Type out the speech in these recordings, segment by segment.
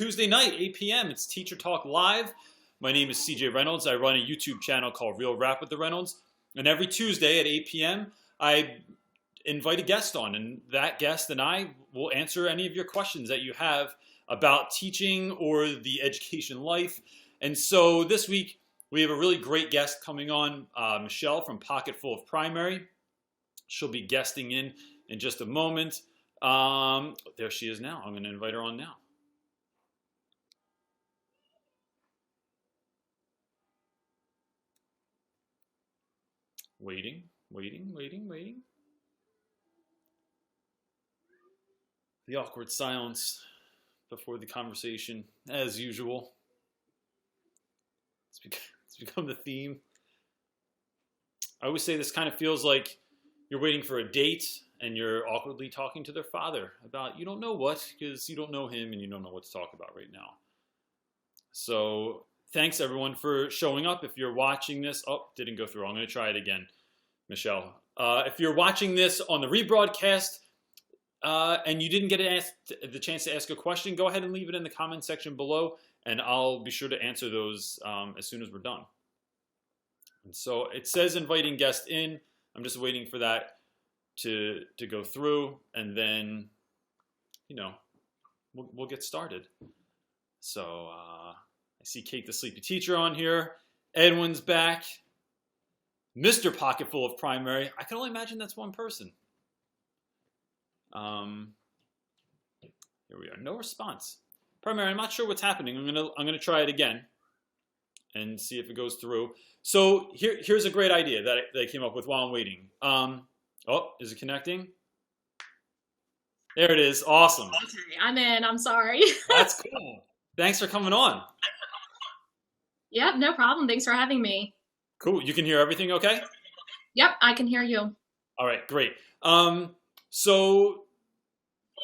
Tuesday night, 8 p.m. It's Teacher Talk Live. My name is CJ Reynolds. I run a YouTube channel called Real Rap with the Reynolds. And every Tuesday at 8 p.m., I invite a guest on. And that guest and I will answer any of your questions that you have about teaching or the education life. And so this week, we have a really great guest coming on, Michele from Pocketful of Primary. She'll be guesting in just a moment. There she is now. I'm going to invite her on now. Waiting. The awkward silence before the conversation, as usual. It's become the theme. I always say this kind of feels like you're waiting for a date and you're awkwardly talking to their father about you don't know what, because you don't know him and you don't know what to talk about right now. So thanks everyone for showing up. If you're watching this, didn't go through. I'm going to try it again, Michele. If you're watching this on the rebroadcast and you didn't get the chance to ask a question, go ahead and leave it in the comment section below, and I'll be sure to answer those as soon as we're done. And so it says inviting guests in. I'm just waiting for that to go through, and then, we'll get started. So I see Kate the Sleepy Teacher on here. Edwin's back. Mr. Pocketful of Primary. I can only imagine that's one person. Here we are. No response. Primary, I'm not sure what's happening. I'm gonna try it again and see if it goes through. So here's a great idea that I came up with while I'm waiting. Is it connecting? There it is. Awesome. Okay, I'm in. I'm sorry. That's cool. Thanks for coming on. Yep, no problem. Thanks for having me. Cool. You can hear everything okay? Yep, I can hear you. All right, great. So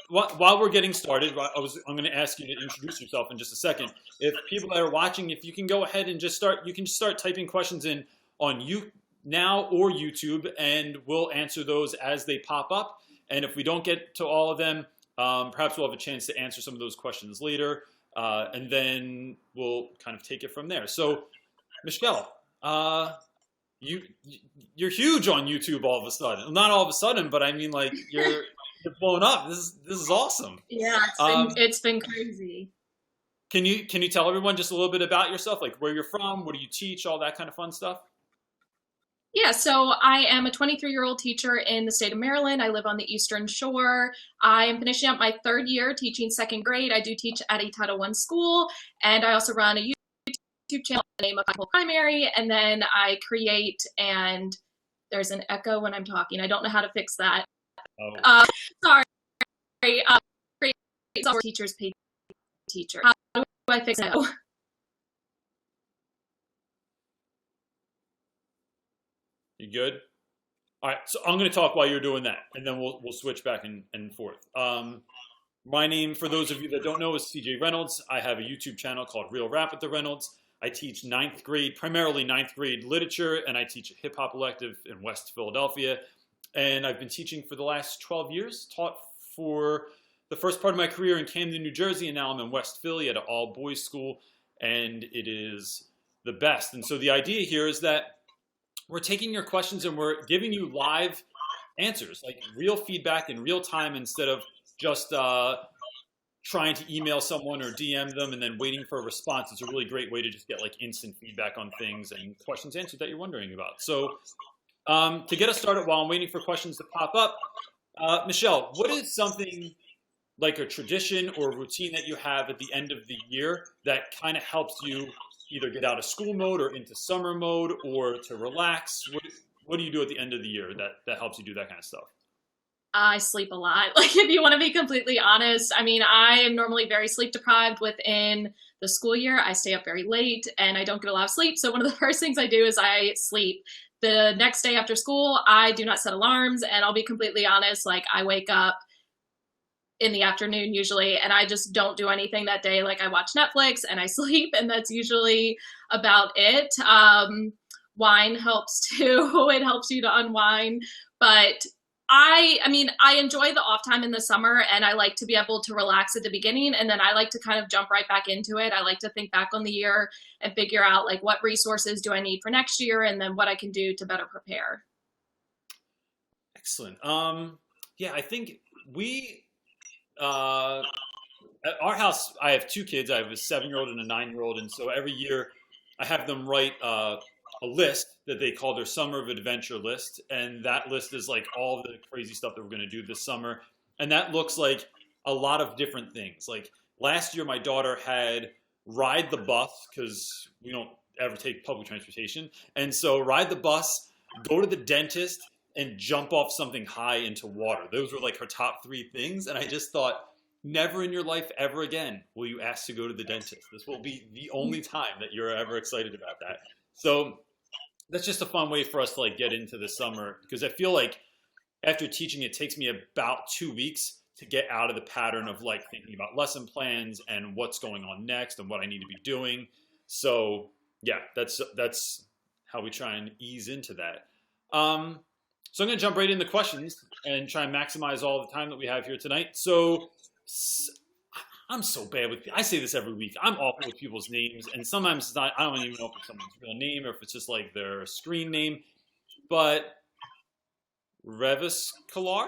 while we're getting started, I'm going to ask you to introduce yourself in just a second. If people that are watching, if you can go ahead and you can start typing questions in on you now or YouTube, and we'll answer those as they pop up. And if we don't get to all of them, perhaps we'll have a chance to answer some of those questions later, and then we'll kind of take it from there. So, Michele, you're huge on YouTube all of a sudden. Not all of a sudden, but I mean, like you're blown up. This is awesome. Yeah, it's been crazy. Can you tell everyone just a little bit about yourself, like where you're from, what do you teach, all that kind of fun stuff? Yeah, so I am a 23-year-old teacher in the state of Maryland. I live on the Eastern Shore. I am finishing up my third year teaching second grade. I do teach at a Title I school, and I also run a YouTube channel with the name of Pocketful of Primary, and then I create, and there's an echo when I'm talking. I don't know how to fix that. Oh. Sorry. Create teachers pay teacher. How do I fix that? You good? All right, so I'm going to talk while you're doing that, and then we'll switch back and forth. My name, for those of you that don't know, is CJ Reynolds. I have a YouTube channel called Real Rap with the Reynolds. I teach primarily ninth grade literature, and I teach a hip-hop elective in West Philadelphia. And I've been teaching for the last 12 years, taught for the first part of my career in Camden, New Jersey, and now I'm in West Philly at an all-boys school, and it is the best. And so the idea here is that we're taking your questions and we're giving you live answers, like real feedback in real time, instead of just trying to email someone or DM them and then waiting for a response. It's a really great way to just get like instant feedback on things and questions answered that you're wondering about. So to get us started while I'm waiting for questions to pop up, Michele, what is something like a tradition or a routine that you have at the end of the year that kind of helps you either get out of school mode or into summer mode, or to relax? What do you do at the end of the year that helps you do that kind of stuff? I sleep a lot. Like, if you want to be completely honest, I mean, I am normally very sleep deprived within the school year. I stay up very late and I don't get a lot of sleep. So one of the first things I do is I sleep. The next day after school, I do not set alarms, and I'll be completely honest, like I wake up in the afternoon usually, and I just don't do anything that day. Like, I watch Netflix and I sleep, and that's usually about it. Wine helps too. It helps you to unwind. But I mean, I enjoy the off time in the summer, and I like to be able to relax at the beginning, and then I like to kind of jump right back into it. I like to think back on the year and figure out like what resources do I need for next year, and then what I can do to better prepare. Excellent. Yeah, I think we uh, at our house. I have two kids. I have a 7-year-old and a 9-year-old, and so every year I have them write a list that they call their summer of adventure list, and that list is like all the crazy stuff that we're going to do this summer, and that looks like a lot of different things. Like last year, my daughter had ride the bus because we don't ever take public transportation, and so ride the bus, go to the dentist, and jump off something high into water. Those were like her top 3 things, and I just thought, never in your life ever again will you ask to go to the dentist. This will be the only time that you're ever excited about that. So that's just a fun way for us to like get into the summer, because I feel like after teaching, it takes me about 2 weeks to get out of the pattern of like thinking about lesson plans and what's going on next and what I need to be doing. So yeah, that's how we try and ease into that. So I'm going to jump right into questions and try and maximize all the time that we have here tonight. So I'm so bad with, I say this every week, I'm awful with people's names, and sometimes it's not, I don't even know if it's someone's real name or if it's just like their screen name, but Reviscalar,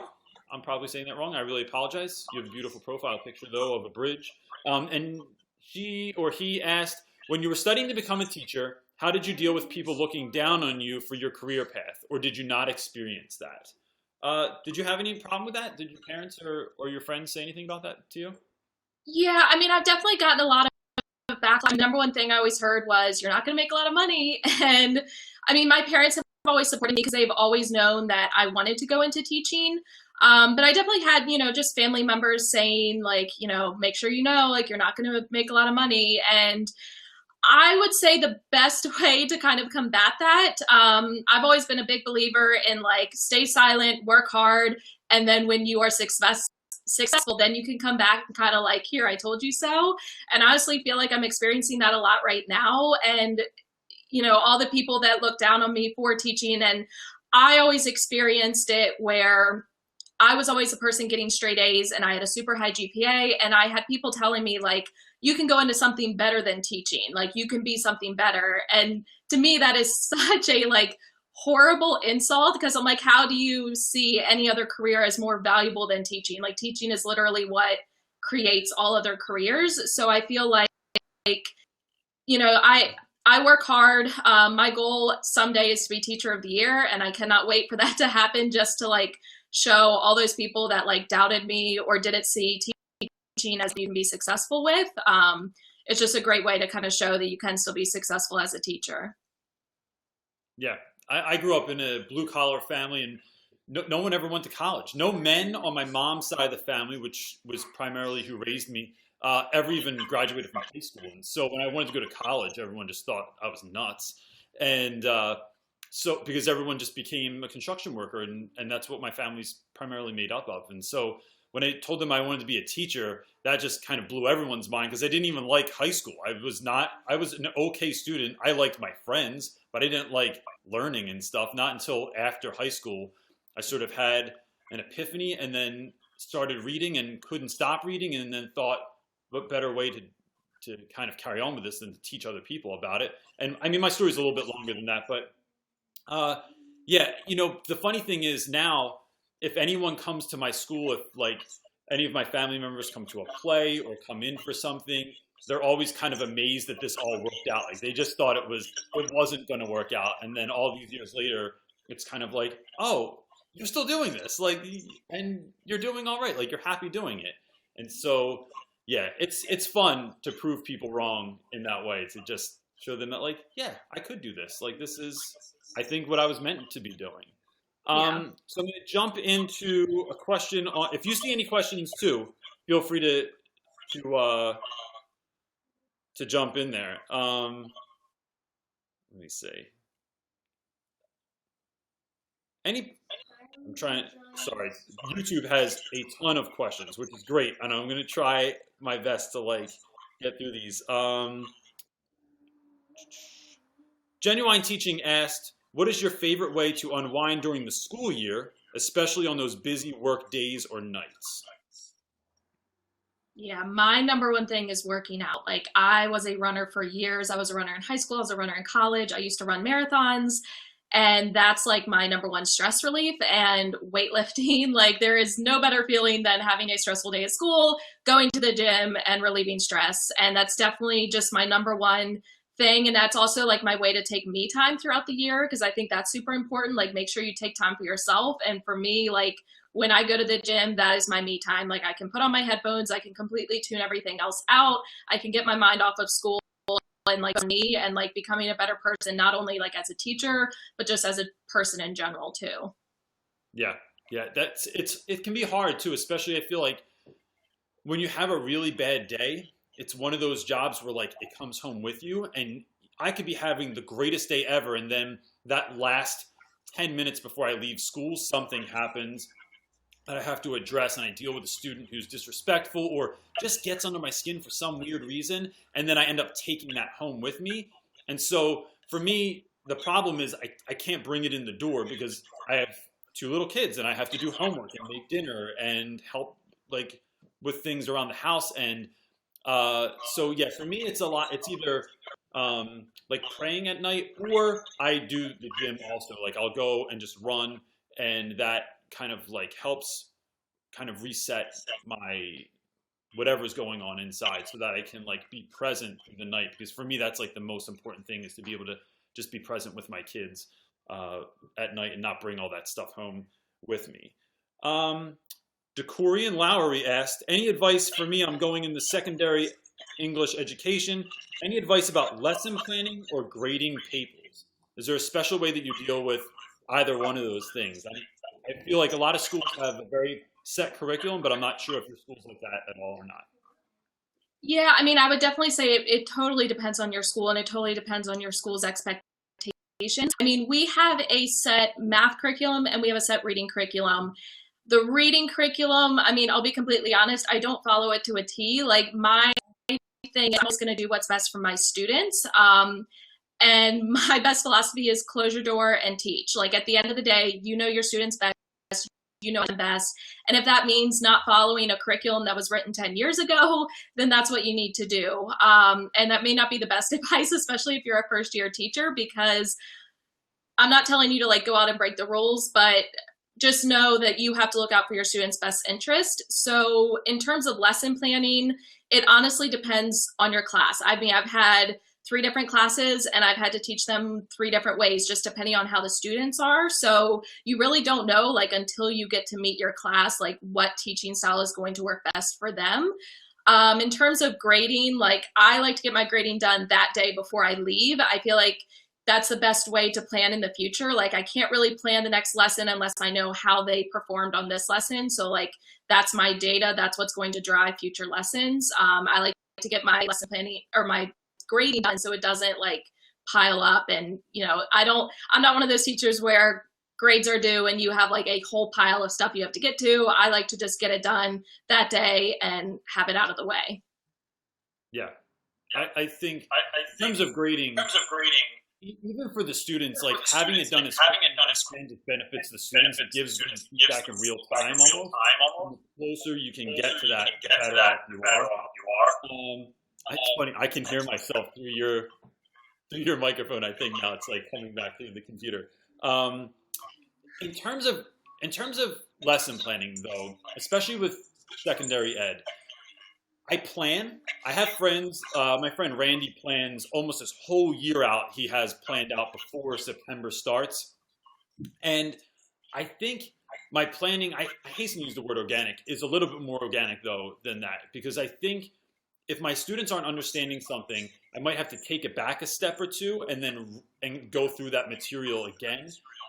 I'm probably saying that wrong. I really apologize. You have a beautiful profile picture though of a bridge. And she or he asked, when you were studying to become a teacher, how did you deal with people looking down on you for your career path, or did you not experience that? Did you have any problem with that? Did your parents or your friends say anything about that to you? Yeah, I mean, I've definitely gotten a lot of backlash. The number one thing I always heard was, "You're not going to make a lot of money," and I mean, my parents have always supported me because they've always known that I wanted to go into teaching. But I definitely had, just family members saying like, make sure like you're not going to make a lot of money. And I would say the best way to kind of combat that, I've always been a big believer in like stay silent, work hard, and then when you are successful, then you can come back and kind of like, here, I told you so. And I honestly feel like I'm experiencing that a lot right now. And all the people that look down on me for teaching, and I always experienced it where I was always the person getting straight A's and I had a super high GPA, and I had people telling me like, you can go into something better than teaching. Like you can be something better. And to me, that is such a like horrible insult, because I'm like, how do you see any other career as more valuable than teaching? Like teaching is literally what creates all other careers. So I feel like, I work hard. My goal someday is to be teacher of the year, and I cannot wait for that to happen, just to like show all those people that like doubted me or didn't see teaching as you can be successful with. It's just a great way to kind of show that you can still be successful as a teacher. Yeah, I grew up in a blue collar family, and no one ever went to college. No men on my mom's side of the family, which was primarily who raised me, ever even graduated from high school. And so when I wanted to go to college, everyone just thought I was nuts. And so because everyone just became a construction worker, and that's what my family's primarily made up of. And so when I told them I wanted to be a teacher, that just kind of blew everyone's mind, because I didn't even like high school. I was an okay student. I liked my friends, but I didn't like learning and stuff. Not until after high school, I sort of had an epiphany and then started reading and couldn't stop reading, and then thought, what better way to kind of carry on with this than to teach other people about it. And I mean, my story's a little bit longer than that, but yeah, the funny thing is now, if anyone comes to my school, if like any of my family members come to a play or come in for something, they're always kind of amazed that this all worked out. Like they just thought it wasn't going to work out. And then all these years later, it's kind of like, oh, you're still doing this, like, and you're doing all right. Like you're happy doing it. And so, yeah, it's fun to prove people wrong in that way, to just show them that like, yeah, I could do this. Like this is, I think, what I was meant to be doing. Yeah. So I'm going to jump into a question on, if you see any questions too, feel free to jump in there. Let me see. Sorry, YouTube has a ton of questions, which is great. And I'm going to try my best to like get through these. Genuine Teaching asked, what is your favorite way to unwind during the school year? especially on those busy work days or nights? Yeah, my number one thing is working out. Like, I was a runner for years. I was a runner in high school, I was a runner in college. I used to run marathons, and that's like my number one stress relief. And weightlifting, like, there is no better feeling than having a stressful day at school, going to the gym and relieving stress. And that's definitely just my number one thing. And that's also like my way to take me time throughout the year, because I think that's super important. Like, make sure you take time for yourself. And for me, like, when I go to the gym, that is my me time. Like, I can put on my headphones, I can completely tune everything else out. I can get my mind off of school and like me and like becoming a better person, not only like as a teacher, but just as a person in general too. Yeah, yeah, it can be hard too, especially I feel like when you have a really bad day, it's one of those jobs where like it comes home with you, and I could be having the greatest day ever, and then that last 10 minutes before I leave school, something happens that I have to address, and I deal with a student who's disrespectful or just gets under my skin for some weird reason, and then I end up taking that home with me. And so for me, the problem is I can't bring it in the door because I have two little kids and I have to do homework and make dinner and help like with things around the house. And so yeah, for me it's a lot. It's either like praying at night, or I do the gym also. Like I'll go and just run, and that kind of like helps kind of reset my whatever's going on inside so that I can like be present through the night. Because for me, that's like the most important thing, is to be able to just be present with my kids at night and not bring all that stuff home with me. Decorian Lowry asked, any advice for me? I'm going into secondary English education. Any advice about lesson planning or grading papers? Is there a special way that you deal with either one of those things? I feel like a lot of schools have a very set curriculum, but I'm not sure if your school's like that at all or not. Yeah, I mean, I would definitely say it totally depends on your school, and it totally depends on your school's expectations. I mean, we have a set math curriculum and we have a set reading curriculum. The reading curriculum, I mean, I'll be completely honest, I don't follow it to a T. Like, my thing is, I'm just going to do what's best for my students. And my best philosophy is close your door and teach. Like, at the end of the day, you know your students best, you know them best. And if that means not following a curriculum that was written 10 years ago, then that's what you need to do. And that may not be the best advice, especially if you're a first year teacher, because I'm not telling you to like go out and break the rules, but just know that you have to look out for your students' best interest. So in terms of lesson planning, it honestly depends on your class. I mean, I've had 3 different classes and I've had to teach them 3 different ways, just depending on how the students are. So you really don't know, like, until you get to meet your class, like what teaching style is going to work best for them. In terms of grading, like, I like to get my grading done that day before I leave. I feel like that's the best way to plan in the future. Like, I can't really plan the next lesson unless I know how they performed on this lesson. So like, that's my data. That's what's going to drive future lessons. I like to get my lesson planning or my grading done so it doesn't like pile up. And, you know, I'm not one of those teachers where grades are due and you have like a whole pile of stuff you have to get to. I like to just get it done that day and have it out of the way. Yeah. I think in terms of grading, even for the students, like having it done is it benefits the students. It gives them feedback in real time almost. And the closer you can get to that, the better off you are. It's funny. I can hear myself through your microphone. I think now it's like coming back through the computer. In terms of lesson planning, though, especially with secondary ed, I have friends. My friend Randy plans almost his whole year out. He has planned out before September starts, and I think my planning. I hasten to use the word organic is a little bit more organic though than that, because I think if my students aren't understanding something, I might have to take it back a step or two and go through that material again.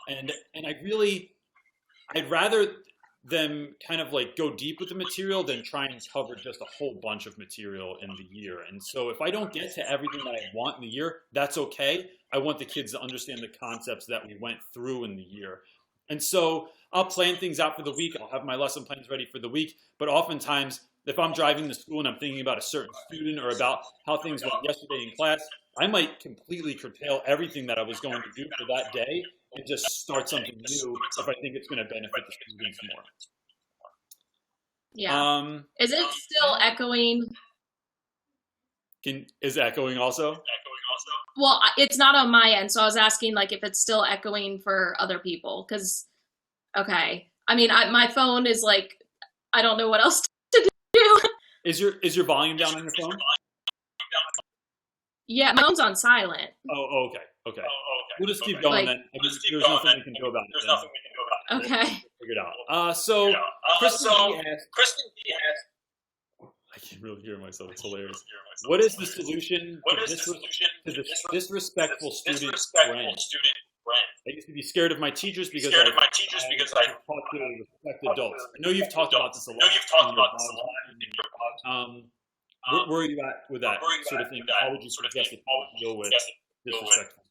And I'd rather them kind of like go deep with the material than try and cover just a whole bunch of material in the year. And so if I don't get to everything that I want in the year, that's okay. I want the kids to understand the concepts that we went through in the year. And so I'll plan things out for the week. I'll have my lesson plans ready for the week. But oftentimes, if I'm driving to school and I'm thinking about a certain student or about how things went yesterday in class, I might completely curtail everything that I was going to do for that day and just start something new if I think it's going to benefit the students more. Yeah. Is it still echoing? Is echoing also? Well, it's not on my end, so I was asking like if it's still echoing for other people. Because okay, I mean, my phone is like, I don't know what else to do. Is your volume down on your phone? Yeah, my phone's on silent. Oh, okay. We'll just keep going then. There's nothing we can do about it. Okay. Figure it out. So Kristen D asked. I can't really hear myself. It's hilarious. What is the solution to the disrespectful student brand? I used to be scared of my teachers because I talk to respected adults. I know you've talked about this a lot. Where are you at with that sort of thing? How would you suggest that people deal with disrespectful?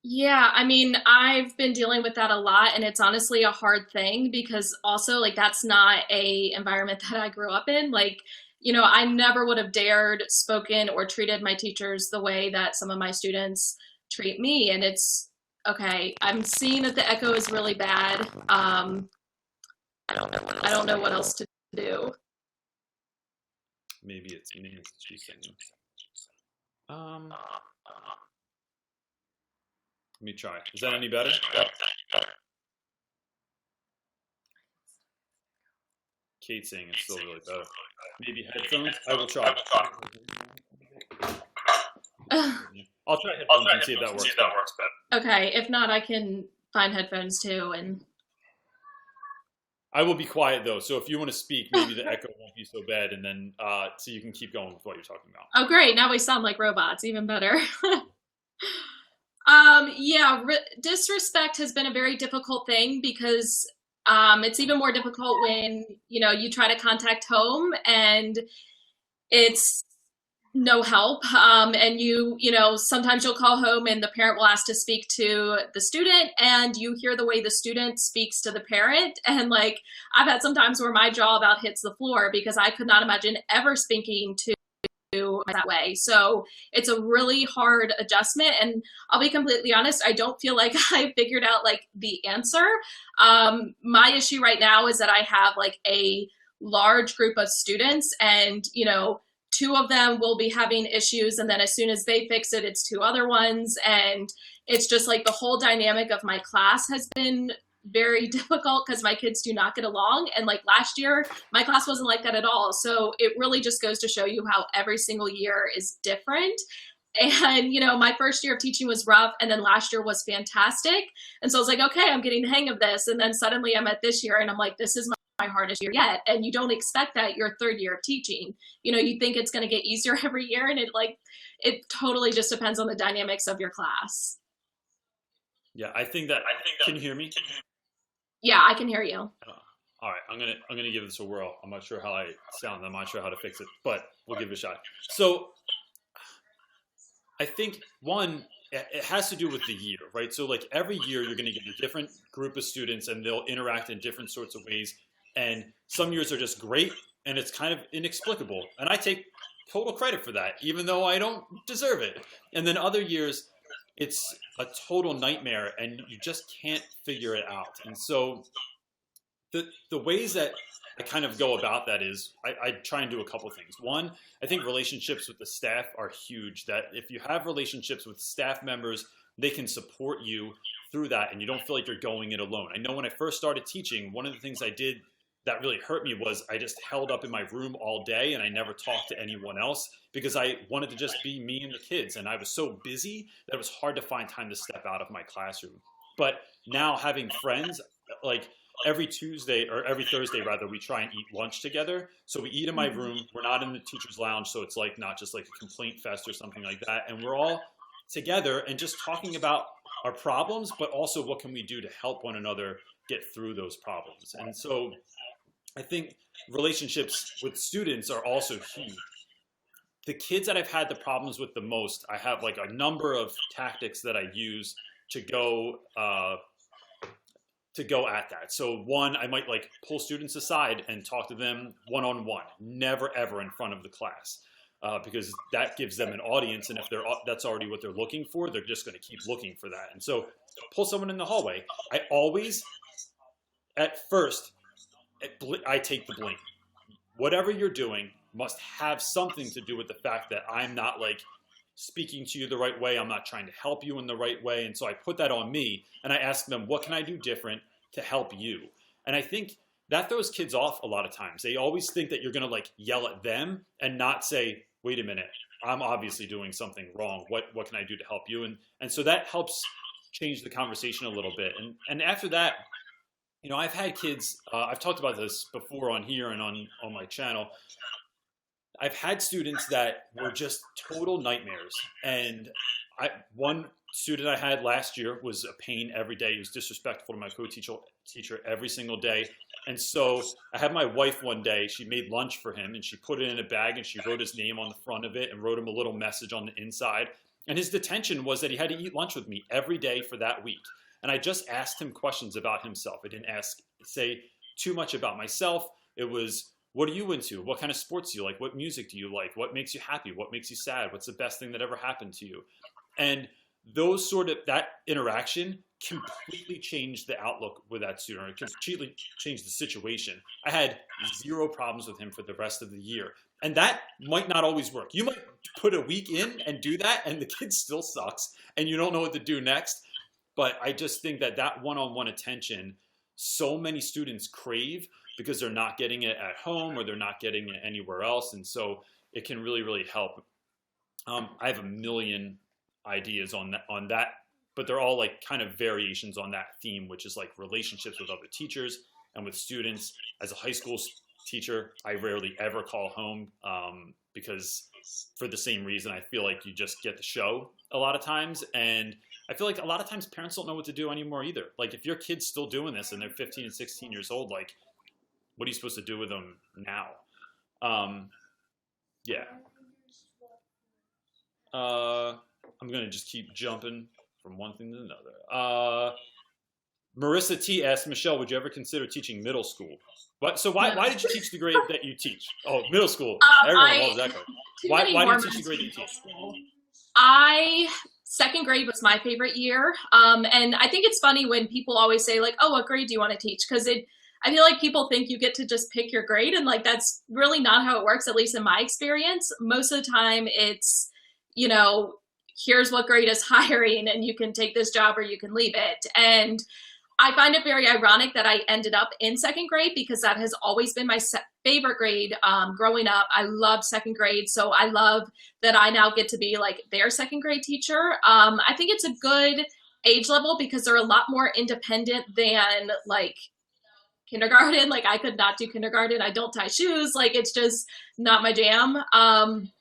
Yeah, I mean, I've been dealing with that a lot, and it's honestly a hard thing because also, like, that's not a environment that I grew up in. Like, you know, I never would have dared spoken or treated my teachers the way that some of my students treat me, and it's okay. I'm seeing that the echo is really bad. I don't know what else to do. Maybe it's she's saying. Let me try. Is that any better? Kate's saying it's still really better. Maybe headphones? I will try. I'll try headphones and see if that works better. Okay, if not, I can find headphones too. And I will be quiet though, so if you want to speak, maybe the echo won't be so bad, and then so you can keep going with what you're talking about. Oh, great! Now we sound like robots. Even better. Yeah, disrespect has been a very difficult thing because it's even more difficult when, you know, you try to contact home and it's no help. And you know, sometimes you'll call home and the parent will ask to speak to the student and you hear the way the student speaks to the parent. And like, I've had some times where my jaw about hits the floor because I could not imagine ever speaking to that way. So it's a really hard adjustment. And I'll be completely honest, I don't feel like I figured out like the answer. My issue right now is that I have like a large group of students and, you know, 2 of them will be having issues. And then as soon as they fix it, it's 2 other ones. And it's just like the whole dynamic of my class has been very difficult because my kids do not get along. And like last year, my class wasn't like that at all. So it really just goes to show you how every single year is different. And, you know, my first year of teaching was rough. And then last year was fantastic. And so I was like, okay, I'm getting the hang of this. And then suddenly I'm at this year and I'm like, this is my hardest year yet. And you don't expect that your 3rd year of teaching. You know, you think it's going to get easier every year. And it totally just depends on the dynamics of your class. Yeah, I think that can you hear me? Yeah, I can hear you. All right, I'm gonna give this a whirl. I'm not sure how I sound. I'm not sure how to fix it, but we'll give it a shot. So, I think one, it has to do with the year, right? So, like every year, you're gonna get a different group of students, and they'll interact in different sorts of ways. And some years are just great, and it's kind of inexplicable. And I take total credit for that, even though I don't deserve it. And then other years, it's a total nightmare and you just can't figure it out. And so the ways that I kind of go about that is I try and do a couple things. One, I think relationships with the staff are huge. That if you have relationships with staff members, they can support you through that and you don't feel like you're going it alone. I know when I first started teaching, one of the things I did that really hurt me was I just held up in my room all day and I never talked to anyone else because I wanted to just be me and the kids. And I was so busy that it was hard to find time to step out of my classroom. But now having friends, like every Tuesday or every Thursday rather, we try and eat lunch together. So we eat in my room. We're not in the teacher's lounge. So it's like not just like a complaint fest or something like that. And we're all together and just talking about our problems, but also what can we do to help one another get through those problems. And so I think relationships with students are also huge. The kids that I've had the problems with the most, I have like a number of tactics that I use to go at that. So one, I might like pull students aside and talk to them one-on-one, never ever in front of the class. because that gives them an audience. And if that's already what they're looking for, they're just going to keep looking for that. And so pull someone in the hallway. I always, at first, I take the blame. Whatever you're doing must have something to do with the fact that I'm not like speaking to you the right way. I'm not trying to help you in the right way. And so I put that on me and I ask them, what can I do different to help you? And I think that throws kids off a lot of times. They always think that you're going to like yell at them and not say, wait a minute, I'm obviously doing something wrong. What can I do to help you? And so that helps change the conversation a little bit. And after that, you know, I've had kids, I've talked about this before on here and on my channel. I've had students that were just total nightmares. And one student I had last year was a pain every day. He was disrespectful to my co-teacher every single day. And so I had my wife one day, she made lunch for him and she put it in a bag and she wrote his name on the front of it and wrote him a little message on the inside. And his detention was that he had to eat lunch with me every day for that week. And I just asked him questions about himself. I didn't say too much about myself. It was, what are you into? What kind of sports do you like? What music do you like? What makes you happy? What makes you sad? What's the best thing that ever happened to you? And that interaction completely changed the outlook with that student, or completely changed the situation. I had zero problems with him for the rest of the year. And that might not always work. You might put a week in and do that and the kid still sucks and you don't know what to do next. But I just think that one-on-one attention, so many students crave because they're not getting it at home or they're not getting it anywhere else. And so it can really, really help. I have a million ideas on that, but they're all like kind of variations on that theme, which is like relationships with other teachers and with students. As a high school teacher, I rarely ever call home because for the same reason, I feel like you just get the show a lot of times. And I feel like a lot of times parents don't know what to do anymore either. Like if your kid's still doing this and they're 15 and 16 years old, like what are you supposed to do with them now? Yeah. I'm going to just keep jumping from one thing to another. Marissa T asked, Michelle, would you ever consider teaching middle school? So why did you teach the grade that you teach? Oh, middle school. Everyone loves that grade. Why do you teach the grade that you teach? Second grade was my favorite year. And I think it's funny when people always say like, oh, what grade do you want to teach? Because I feel like people think you get to just pick your grade. And like, that's really not how it works, at least in my experience. Most of the time it's, you know, here's what grade is hiring and you can take this job or you can leave it. And I find it very ironic that I ended up in second grade because that has always been my favorite grade growing up. I loved second grade. So I love that I now get to be like their second grade teacher. I think it's a good age level because they're a lot more independent than like kindergarten. Like I could not do kindergarten. I don't tie shoes. Like it's just not my jam.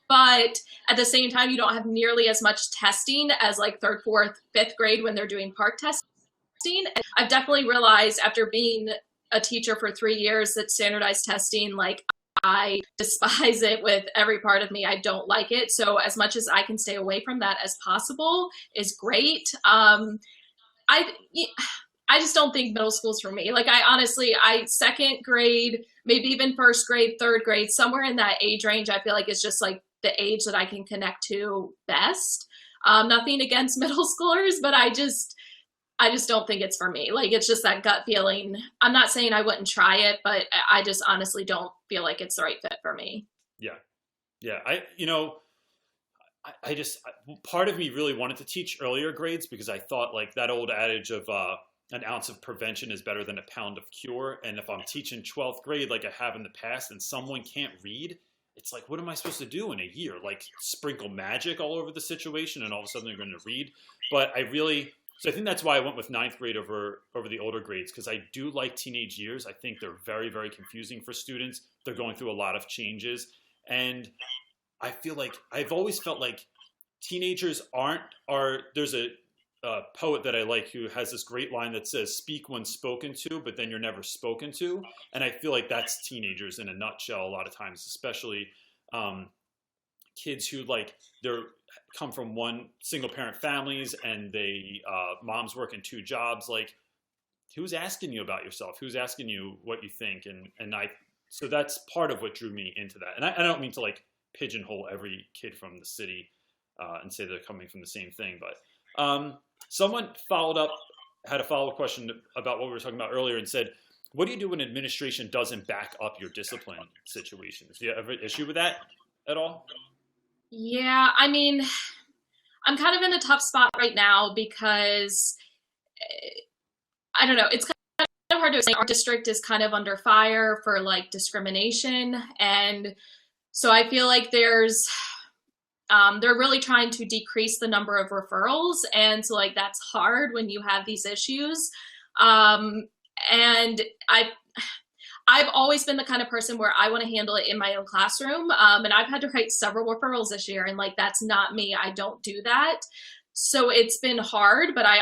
But at the same time, you don't have nearly as much testing as like third, fourth, fifth grade when they're doing part testing. And I've definitely realized after being a teacher for 3 years that standardized testing, like I despise it with every part of me. I don't like it. So as much as I can stay away from that as possible is great. I just don't think middle school's for me. Like second grade, maybe even first grade, third grade, somewhere in that age range, I feel like it's just like the age that I can connect to best. Nothing against middle schoolers, but I just don't think it's for me. Like, it's just that gut feeling. I'm not saying I wouldn't try it, but I just honestly don't feel like it's the right fit for me. Yeah. Yeah. Part of me really wanted to teach earlier grades because I thought like that old adage of an ounce of prevention is better than a pound of cure. And if I'm teaching 12th grade like I have in the past and someone can't read, it's like, what am I supposed to do in a year? Like sprinkle magic all over the situation and all of a sudden they're going to read. But so I think that's why I went with 9th grade over the older grades, because I do like teenage years. I think they're very, very confusing for students. They're going through a lot of changes. And I feel like I've always felt like teenagers there's a poet that I like who has this great line that says, speak when spoken to, but then you're never spoken to. And I feel like that's teenagers in a nutshell a lot of times, especially kids who come from one single parent families and moms working 2 jobs. Like, who's asking you about yourself? Who's asking you what you think? So that's part of what drew me into that. And I don't mean to like pigeonhole every kid from the city and say they're coming from the same thing. But someone had a follow-up question about what we were talking about earlier and said, what do you do when administration doesn't back up your discipline situations? Do you have an issue with that at all? Yeah, I mean, I'm kind of in a tough spot right now because I don't know, it's kind of hard to say. Our district is kind of under fire for like discrimination. And so I feel like they're really trying to decrease the number of referrals. And so like, that's hard when you have these issues. And I've always been the kind of person where I want to handle it in my own classroom. And I've had to write several referrals this year, and like, that's not me. I don't do that. So it's been hard, but I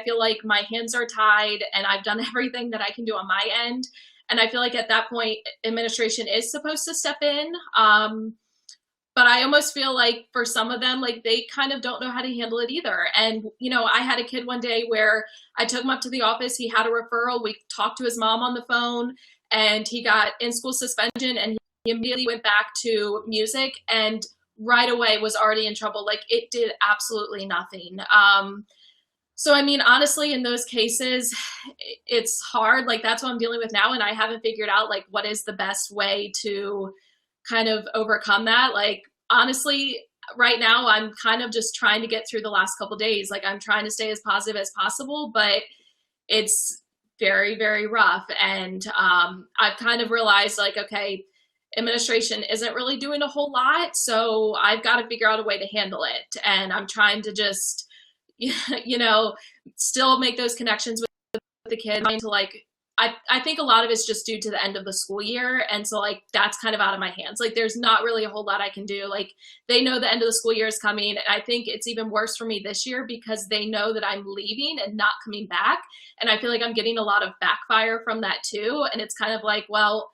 feel like my hands are tied and I've done everything that I can do on my end. And I feel like at that point, administration is supposed to step in. But I almost feel like for some of them, like they kind of don't know how to handle it either. And, you know, I had a kid one day where I took him up to the office. He had a referral. We talked to his mom on the phone and he got in-school suspension, and he immediately went back to music and right away was already in trouble. Like, it did absolutely nothing. So, I mean, honestly, in those cases, it's hard. Like, that's what I'm dealing with now. And I haven't figured out like what is the best way to kind of overcome that. Like, honestly, right now, I'm kind of just trying to get through the last couple of days. Like, I'm trying to stay as positive as possible, but it's very, very rough. And I've kind of realized like, okay, administration isn't really doing a whole lot. So I've got to figure out a way to handle it. And I'm trying to just, you know, still make those connections with the kids. Trying to like, I think a lot of it's just due to the end of the school year. And so like, that's kind of out of my hands. Like, there's not really a whole lot I can do. Like, they know the end of the school year is coming. And I think it's even worse for me this year because they know that I'm leaving and not coming back. And I feel like I'm getting a lot of backfire from that too. And it's kind of like, well,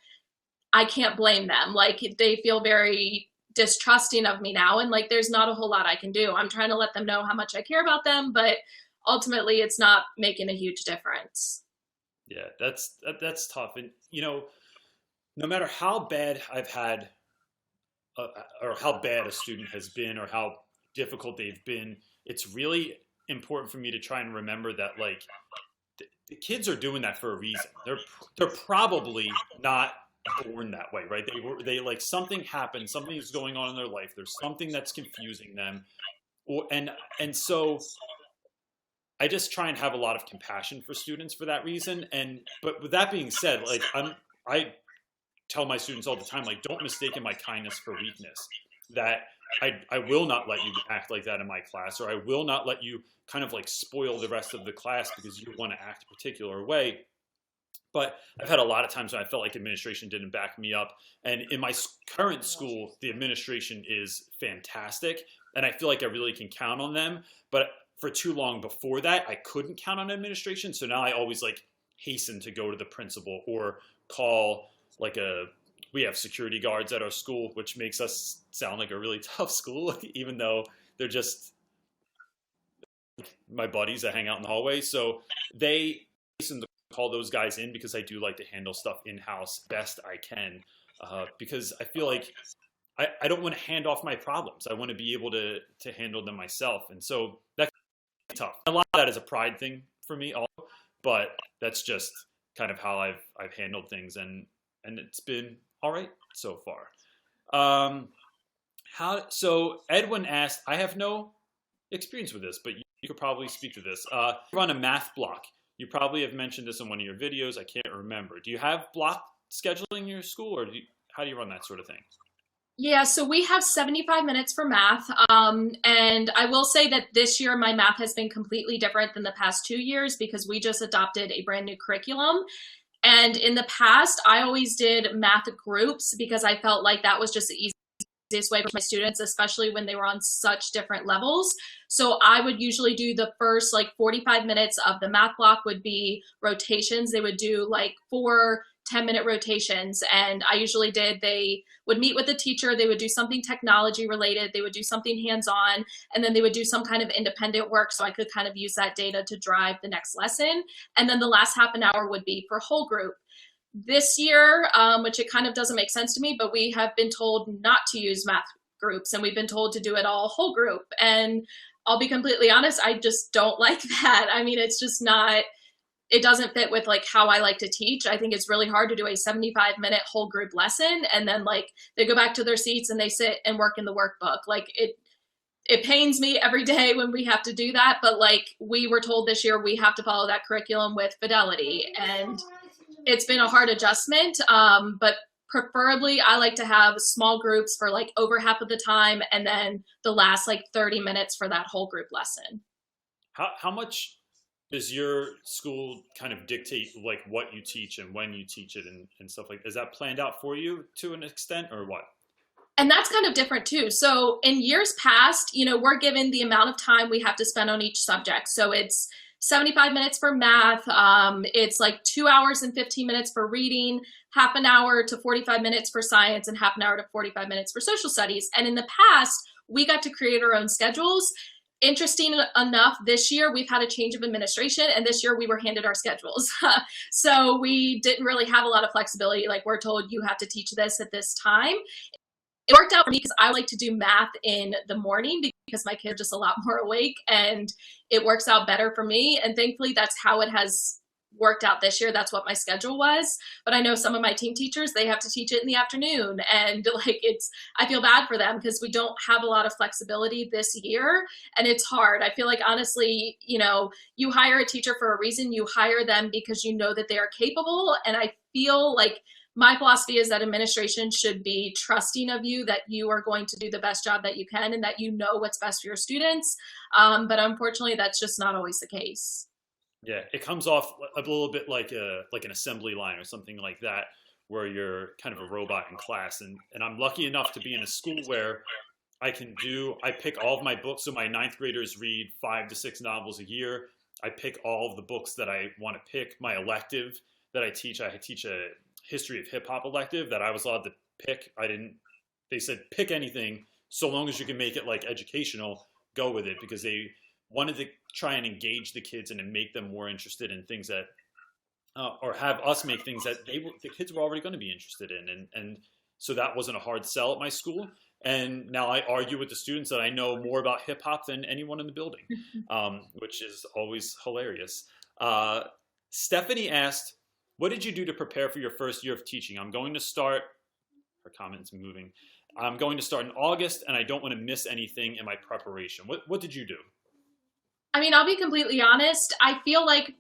I can't blame them. Like, they feel very distrusting of me now. And like, there's not a whole lot I can do. I'm trying to let them know how much I care about them, but ultimately it's not making a huge difference. Yeah, that's tough. And, you know, no matter how bad I've had or how bad a student has been or how difficult they've been, it's really important for me to try and remember that, like, the kids are doing that for a reason. They're probably not born that way, right? They like, something happened, something is going on in their life. There's something that's confusing them. And so I just try and have a lot of compassion for students for that reason. But with that being said, like, I tell my students all the time, like, don't mistake my kindness for weakness. That I will not let you act like that in my class, or I will not let you kind of like spoil the rest of the class because you want to act a particular way. But I've had a lot of times when I felt like administration didn't back me up. And in my current school, the administration is fantastic. And I feel like I really can count on them. But for too long before that, I couldn't count on administration. So now I always like hasten to go to the principal or call like we have security guards at our school, which makes us sound like a really tough school, even though they're just my buddies that hang out in the hallway. So they hasten to call those guys in because I do like to handle stuff in-house best I can, because I feel like I don't want to hand off my problems. I want to be able to handle them myself. And so that's tough. A lot of that is a pride thing for me also, but that's just kind of how I've handled things, and it's been all right so far. So Edwin asked, I have no experience with this, but you could probably speak to this. You run a math block. You probably have mentioned this in one of your videos. I can't remember. Do you have block scheduling in your school, or how do you run that sort of thing? Yeah, so we have 75 minutes for math. And I will say that this year my math has been completely different than the past 2 years because we just adopted a brand new curriculum. And in the past, I always did math groups because I felt like that was just the easiest way for my students, especially when they were on such different levels. So I would usually do the first like 45 minutes of the math block would be rotations. They would do like 4 10-minute rotations. And I usually they would meet with the teacher. They would do something technology related. They would do something hands-on, and then they would do some kind of independent work. So I could kind of use that data to drive the next lesson. And then the last half an hour would be for whole group. This year, which it kind of doesn't make sense to me, but we have been told not to use math groups, and we've been told to do it all whole group. And I'll be completely honest, I just don't like that. I mean, it's just not, it doesn't fit with like how I like to teach. I think it's really hard to do a 75-minute whole group lesson and then like they go back to their seats and they sit and work in the workbook. Like it pains me every day when we have to do that, but like we were told this year we have to follow that curriculum with fidelity, and it's been a hard adjustment. But preferably I like to have small groups for like over half of the time and then the last like 30 minutes for that whole group lesson. How much does your school kind of dictate like what you teach and when you teach it and stuff like, is that planned out for you to an extent or what? And that's kind of different too. So in years past, we're given the amount of time we have to spend on each subject. So it's 75 minutes for math. It's like 2 hours and 15 minutes for reading, half an hour to 45 minutes for science, and half an hour to 45 minutes for social studies. And in the past, we got to create our own schedules. Interesting enough, this year we've had a change of administration, and this year we were handed our schedules. So we didn't really have a lot of flexibility. Like we're told you have to teach this at this time. It worked out for me because I like to do math in the morning because my kids are just a lot more awake, and it works out better for me. And thankfully that's how it has worked out this year. That's what my schedule was. But I know some of my team teachers, they have to teach it in the afternoon, and like I feel bad for them because we don't have a lot of flexibility this year, and it's hard. I feel like honestly, you hire a teacher for a reason. You hire them because you know that they are capable, and I feel like my philosophy is that administration should be trusting of you, that you are going to do the best job that you can and that you know what's best for your students. But unfortunately, that's just not always the case. Yeah, it comes off a little bit like an assembly line or something like that, where you're kind of a robot in class. And I'm lucky enough to be in a school where I pick all of my books. So my ninth graders read 5 to 6 novels a year. I pick all of the books that I want to pick. My elective that I teach a history of hip hop elective that I was allowed to pick. They said pick anything so long as you can make it like educational, go with it, because they wanted to try and engage the kids and to make them more interested in things that, or have us make things that the kids were already going to be interested in. And so that wasn't a hard sell at my school. And now I argue with the students that I know more about hip hop than anyone in the building, which is always hilarious. Stephanie asked, what did you do to prepare for your first year of teaching? Her comment's moving. I'm going to start in August, and I don't want to miss anything in my preparation. What did you do? I mean, I'll be completely honest. I feel like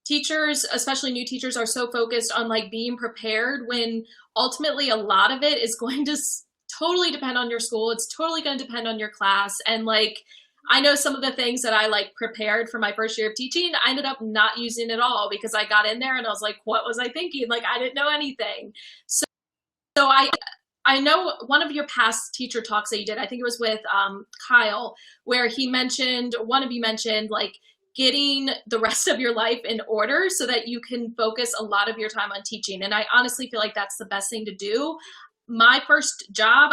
teachers, especially new teachers, are so focused on like being prepared when ultimately a lot of it is going to totally depend on your school. It's totally going to depend on your class. And like, I know some of the things that I like prepared for my first year of teaching, I ended up not using at all because I got in there and I was like, what was I thinking? Like, I didn't know anything. So I know one of your past teacher talks that you did, I think it was with Kyle, where one of you mentioned like getting the rest of your life in order so that you can focus a lot of your time on teaching. And I honestly feel like that's the best thing to do. My first job,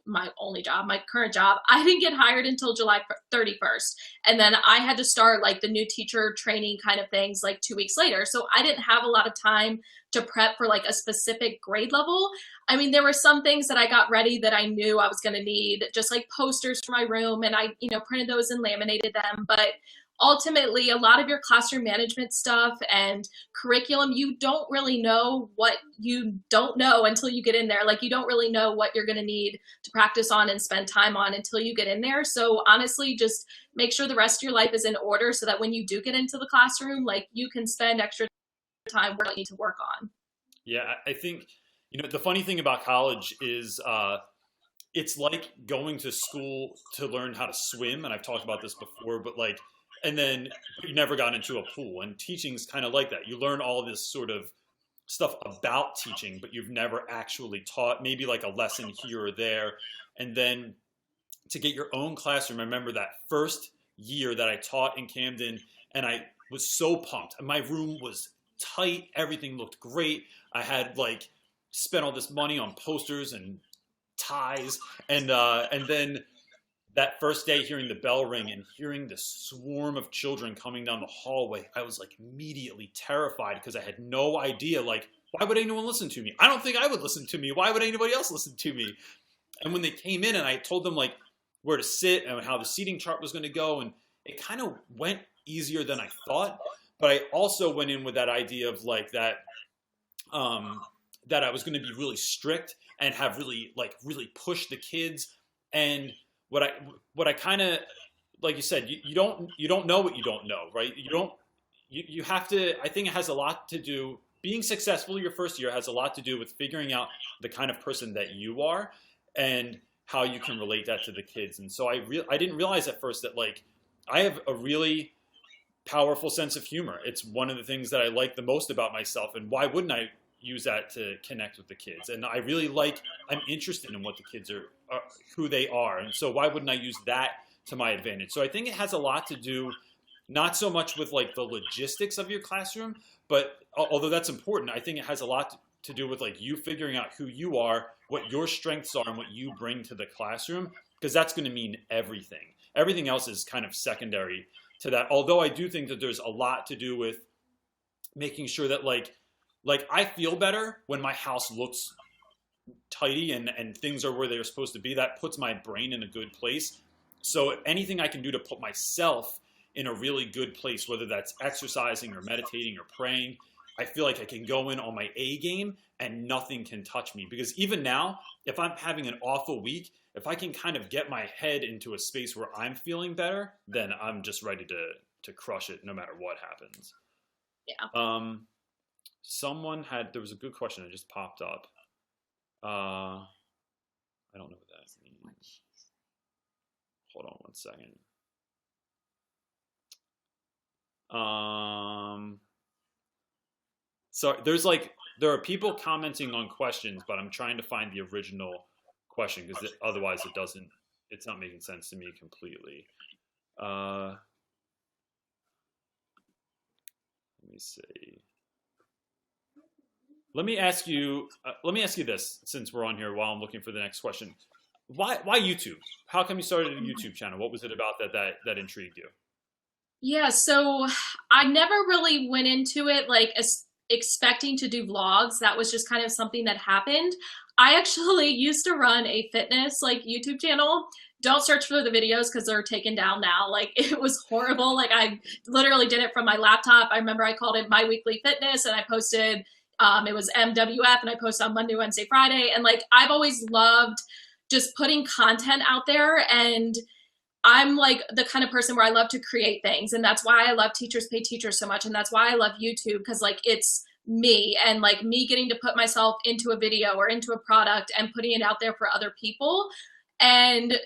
my current job, I didn't get hired until July 31st. And then I had to start like the new teacher training kind of things like 2 weeks later. So I didn't have a lot of time to prep for like a specific grade level. I mean, there were some things that I got ready that I knew I was going to need, just like posters for my room. And I, printed those and laminated them. But ultimately, a lot of your classroom management stuff and curriculum, you don't really know what you don't know until you get in there. Like, you don't really know what you're going to need to practice on and spend time on until you get in there. So honestly, just make sure the rest of your life is in order so that when you do get into the classroom, like you can spend extra time where you need to work on. Yeah, I think, the funny thing about college is it's like going to school to learn how to swim. And I've talked about this before, but like, and then you never got into a pool, and teaching's kind of like that. You learn all this sort of stuff about teaching, but you've never actually taught, maybe like a lesson here or there. And then to get your own classroom, I remember that first year that I taught in Camden, and I was so pumped. My room was tight. Everything looked great. I had like spent all this money on posters and ties. And then that first day, hearing the bell ring and hearing the swarm of children coming down the hallway, I was like immediately terrified because I had no idea like why would anyone listen to me? I don't think I would listen to me. Why would anybody else listen to me? And when they came in and I told them like where to sit and how the seating chart was going to go, and it kind of went easier than I thought. But I also went in with that idea of like that I was going to be really strict and have really push the kids. And what I kind of, like you said, you don't know what you don't know, right? You have to, I think it has a lot to do, being successful your first year has a lot to do with figuring out the kind of person that you are and how you can relate that to the kids. And so I didn't realize at first that like I have a really powerful sense of humor. It's one of the things that I like the most about myself, and why wouldn't I use that to connect with the kids? And I really I'm interested in what the kids are who they are, and so why wouldn't I use that to my advantage? So I think it has a lot to do, not so much with like the logistics of your classroom, but although that's important, I think it has a lot to do with like you figuring out who you are, what your strengths are, and what you bring to the classroom, because that's going to mean everything. Everything else is kind of secondary to that. Although I do think that there's a lot to do with making sure that like I feel better when my house looks tidy and things are where they're supposed to be. That puts my brain in a good place. So anything I can do to put myself in a really good place, whether that's exercising or meditating or praying, I feel like I can go in on my A game and nothing can touch me. Because even now, if I'm having an awful week, if I can kind of get my head into a space where I'm feeling better, then I'm just ready to crush it no matter what happens. Yeah. There was a good question that just popped up. I don't know what that means. Hold on one second. So there are people commenting on questions, but I'm trying to find the original question because otherwise it's not making sense to me completely. Let me see. Let me ask you this, since we're on here while I'm looking for the next question. Why YouTube? How come you started a YouTube channel? What was it about that intrigued you? Yeah, so I never really went into it like expecting to do vlogs. That was just kind of something that happened. I actually used to run a fitness like YouTube channel. Don't search for the videos because they're taken down now. Like, it was horrible. Like, I literally did it from my laptop. I remember I called it My Weekly Fitness, and I posted, it was MWF, and I posted on Monday, Wednesday, Friday. And like, I've always loved just putting content out there, and I'm like the kind of person where I love to create things. And that's why I love Teachers Pay Teachers so much. And that's why I love YouTube, because like it's me and like me getting to put myself into a video or into a product and putting it out there for other people. And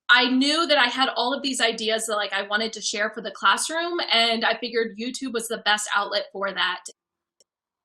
I knew that I had all of these ideas that like I wanted to share for the classroom. And I figured YouTube was the best outlet for that.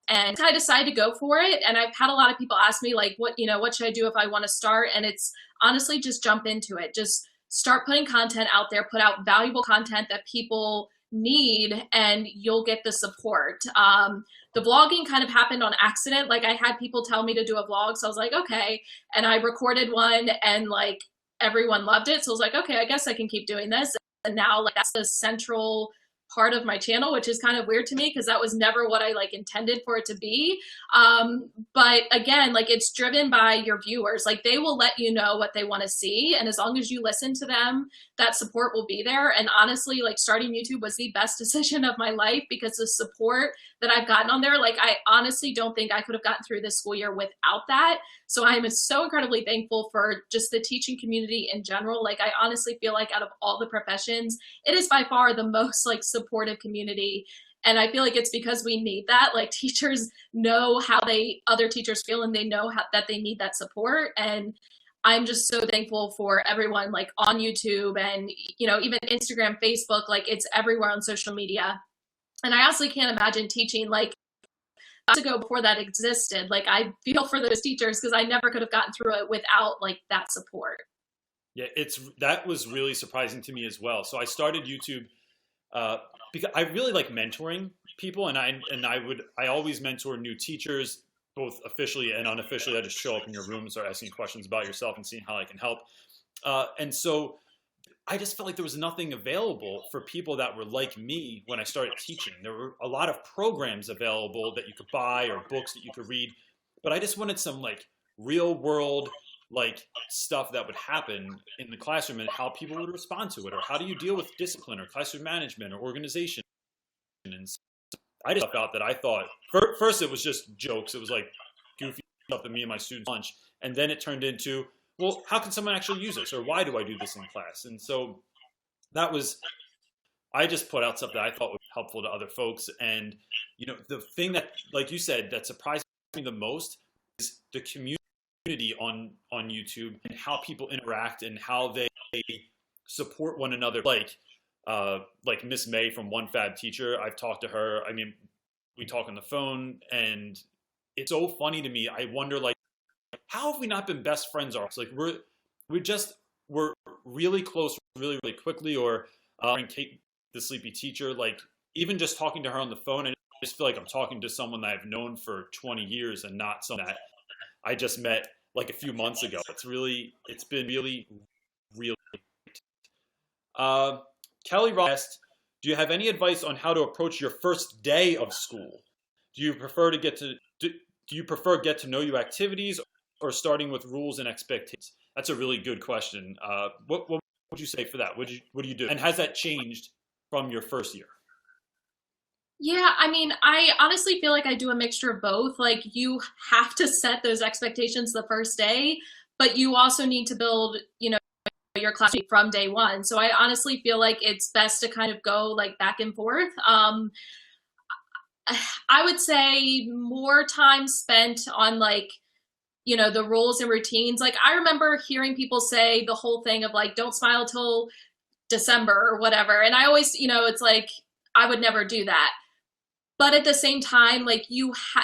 And I decided to go for it. And I've had a lot of people ask me like, what should I do if I want to start? And it's honestly just jump into it. Just start putting content out there, put out valuable content that people need, and you'll get the support. The vlogging kind of happened on accident. Like, I had people tell me to do a vlog, so I was like, okay. And I recorded one, and like everyone loved it. So I was like, okay, I guess I can keep doing this. And now like that's the central part of my channel, which is kind of weird to me because that was never what I like intended for it to be. But again, like it's driven by your viewers. Like they will let you know what they want to see. And as long as you listen to them, that support will be there. And honestly, like starting YouTube was the best decision of my life because the support that I've gotten on there, like I honestly don't think I could have gotten through this school year without that. So I am so incredibly thankful for just the teaching community in general. Like I honestly feel like out of all the professions, it is by far the most like supportive community. And I feel like it's because we need that. Like teachers know how other teachers feel, and they know that they need that support. And I'm just so thankful for everyone like on YouTube and, even Instagram, Facebook, like it's everywhere on social media. And I honestly can't imagine teaching like ago before that existed. Like I feel for those teachers because I never could have gotten through it without like that support. Yeah, that was really surprising to me as well. So I started YouTube because I really like mentoring people, and I always mentor new teachers, both officially and unofficially. I just show up in your room and start asking questions about yourself and seeing how I can help. And so I just felt like there was nothing available for people that were like me when I started teaching. There were a lot of programs available that you could buy or books that you could read, but I just wanted some like real world like stuff that would happen in the classroom and how people would respond to it, or how do you deal with discipline or classroom management or organization. And so I just felt that I thought first it was just jokes. It was like goofy stuff that me and my students lunch, and then it turned into, well, how can someone actually use this, or why do I do this in class? And so that was, I just put out stuff that I thought would be helpful to other folks. And the thing that, like you said, that surprised me the most is the community on YouTube and how people interact and how they support one another. Like Miss May from One Fab Teacher, I've talked to her. I mean, we talk on the phone, and it's so funny to me. I wonder, like, how have we not been best friends? Like we're really close, really, really quickly. Or Kate, the sleepy teacher, like even just talking to her on the phone, I just feel like I'm talking to someone that I've known for 20 years and not someone that I just met like a few months ago. It's been really, really great. Kelly Ross asked, do you have any advice on how to approach your first day of school? Do you prefer get to know you activities, or starting with rules and expectations? That's a really good question. What would you say for that? What do you do? And has that changed from your first year? Yeah, I mean, I honestly feel like I do a mixture of both. Like, you have to set those expectations the first day, but you also need to build, your class from day one. So I honestly feel like it's best to kind of go like back and forth. I would say more time spent on like, the rules and routines. Like, I remember hearing people say the whole thing of like, don't smile till December or whatever. And I always, it's like, I would never do that. But at the same time, like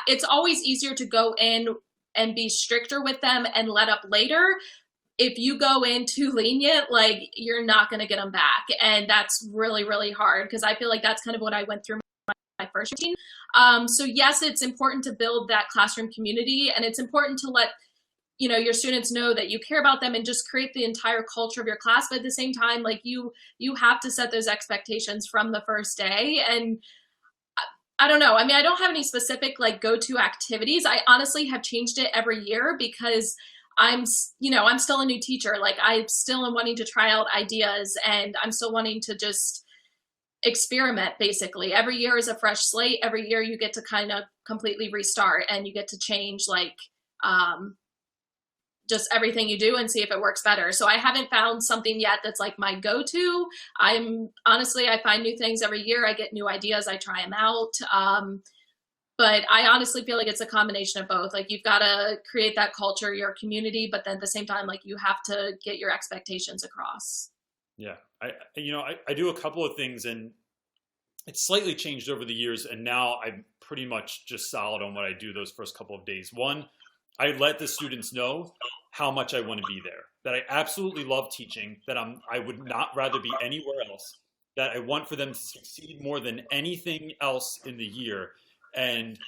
it's always easier to go in and be stricter with them and let up later. If you go in too lenient, like you're not going to get them back. And that's really, really hard, because I feel like that's kind of what I went through my first routine. So yes, it's important to build that classroom community, and it's important to let your students know that you care about them and just create the entire culture of your class. But at the same time, like you have to set those expectations from the first day. And I don't know. I mean, I don't have any specific like go-to activities. I honestly have changed it every year because I'm still a new teacher. Like, I still am wanting to try out ideas, and I'm still wanting to just experiment. Basically, every year is a fresh slate. Every year you get to kind of completely restart, and you get to change like just everything you do and see if it works better. So I haven't found something yet that's like my go-to. I find new things every year. I get new ideas. I try them out. But I honestly feel like it's a combination of both. Like, you've got to create that culture, your community, but then at the same time, like, you have to get your expectations across. Yeah. I do a couple of things, and it's slightly changed over the years. And now I'm pretty much just solid on what I do those first couple of days. One, I let the students know how much I want to be there, that I absolutely love teaching, that I would not rather be anywhere else, that I want for them to succeed more than anything else in the year. And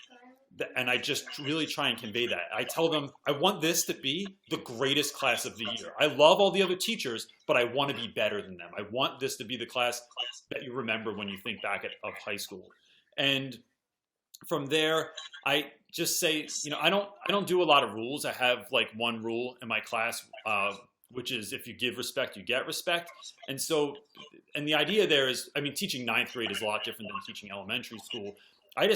I just really try and convey that. I tell them, I want this to be the greatest class of the year. I love all the other teachers, but I want to be better than them. I want this to be the class that you remember when you think back of high school. And from there, I just say, I don't do a lot of rules. I have like one rule in my class, which is if you give respect, you get respect. And the idea there is, I mean, teaching ninth grade is a lot different than teaching elementary school. I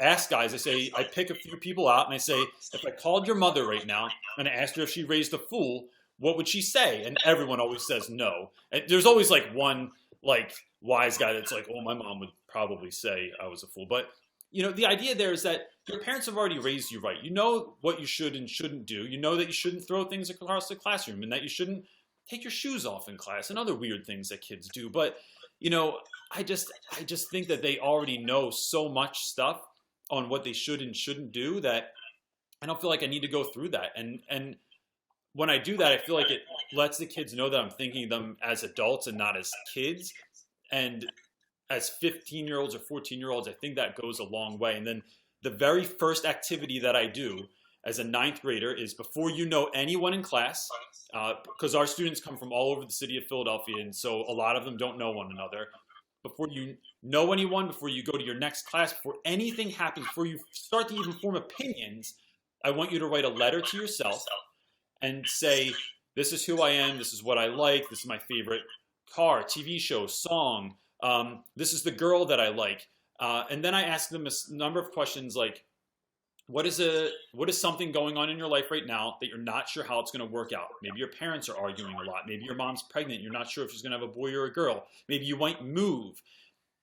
ask guys, I pick a few people out and I say, if I called your mother right now and I asked her if she raised a fool, what would she say? And everyone always says no. And there's always like one like wise guy that's like, oh, my mom would probably say I was a fool. But the idea there is that your parents have already raised you right. You know what you should and shouldn't do. You know that you shouldn't throw things across the classroom, and that you shouldn't take your shoes off in class, and other weird things that kids do. But I just think that they already know so much stuff on what they should and shouldn't do that I don't feel like I need to go through that. And when I do that, I feel like it lets the kids know that I'm thinking of them as adults and not as kids. And as 15-year-olds or 14-year-olds, I think that goes a long way. And then the very first activity that I do as a ninth grader is, before you know anyone in class, because our students come from all over the city of Philadelphia, and so a lot of them don't know one another. Before you know anyone, before you go to your next class, before anything happens, before you start to even form opinions, I want you to write a letter to yourself and say, this is who I am, this is what I like, this is my favorite car, TV show, song, this is the girl that I like. And then I ask them a number of questions like, what is something going on in your life right now that you're not sure how it's going to work out? Maybe your parents are arguing a lot. Maybe your mom's pregnant. You're not sure if she's going to have a boy or a girl. Maybe you might move.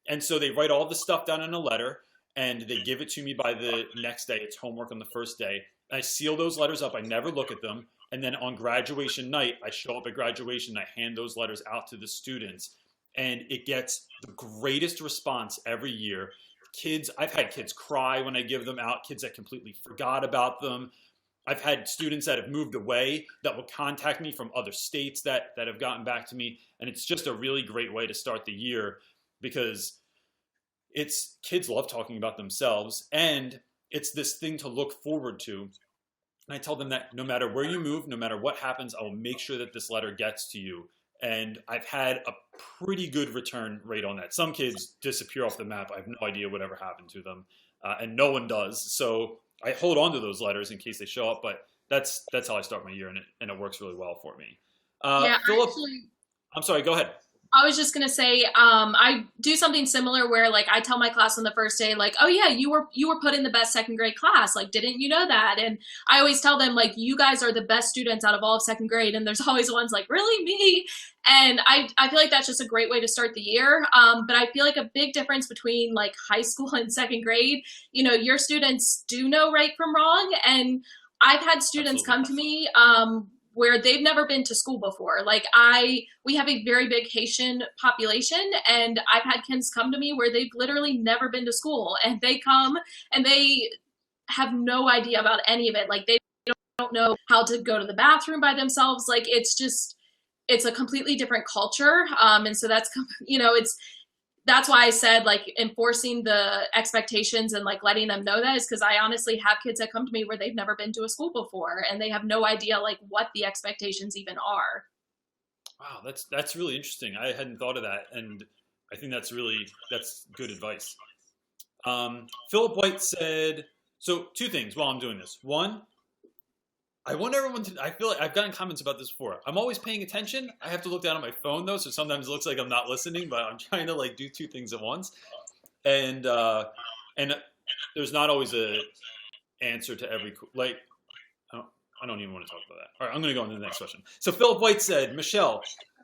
And so they write all this stuff down in a letter and they give it to me by the next day. It's homework on the first day. I seal those letters up. I never look at them. And then on graduation night, I show up at graduation. I hand those letters out to the students. And it gets the greatest response every year. I've had kids cry when I give them out, kids that completely forgot about them. I've had students that have moved away that will contact me from other states that have gotten back to me. And it's just a really great way to start the year because kids love talking about themselves and it's this thing to look forward to. And I tell them that no matter where you move, no matter what happens, I will make sure that this letter gets to you. And I've had a pretty good return rate on that. Some kids disappear off the map. I have no idea whatever happened to them, and no one does. So I hold on to those letters in case they show up. But that's how I start my year, and it works really well for me. Yeah, Philip, actually, I'm sorry. Go ahead. I was just gonna say, I do something similar where like I tell my class on the first day, like, oh yeah, you were put in the best second grade class. Like, didn't you know that? And I always tell them like, you guys are the best students out of all of second grade. And there's always ones like, really me? And I feel like that's just a great way to start the year. But I feel like a big difference between like high school and second grade, your students do know right from wrong. And I've had students come to me, where they've never been to school before. Like we have a very big Haitian population and I've had kids come to me where they've literally never been to school and they come and they have no idea about any of it. Like they don't know how to go to the bathroom by themselves. Like it's a completely different culture. And so that's why I said like enforcing the expectations and like letting them know that is because I honestly have kids that come to me where they've never been to a school before and they have no idea like what the expectations even are. Wow, that's really interesting. I hadn't thought of that, and I think that's good advice. Philip White said, so two things while I'm doing this. One, I want everyone to, I feel like I've gotten comments about this before. I'm always paying attention. I have to look down at my phone though, so sometimes it looks like I'm not listening, but I'm trying to like do two things at once. And there's not always a answer to every, like, I don't even want to talk about that. All right, I'm going to go on to the next question. So Philip White said, Michele,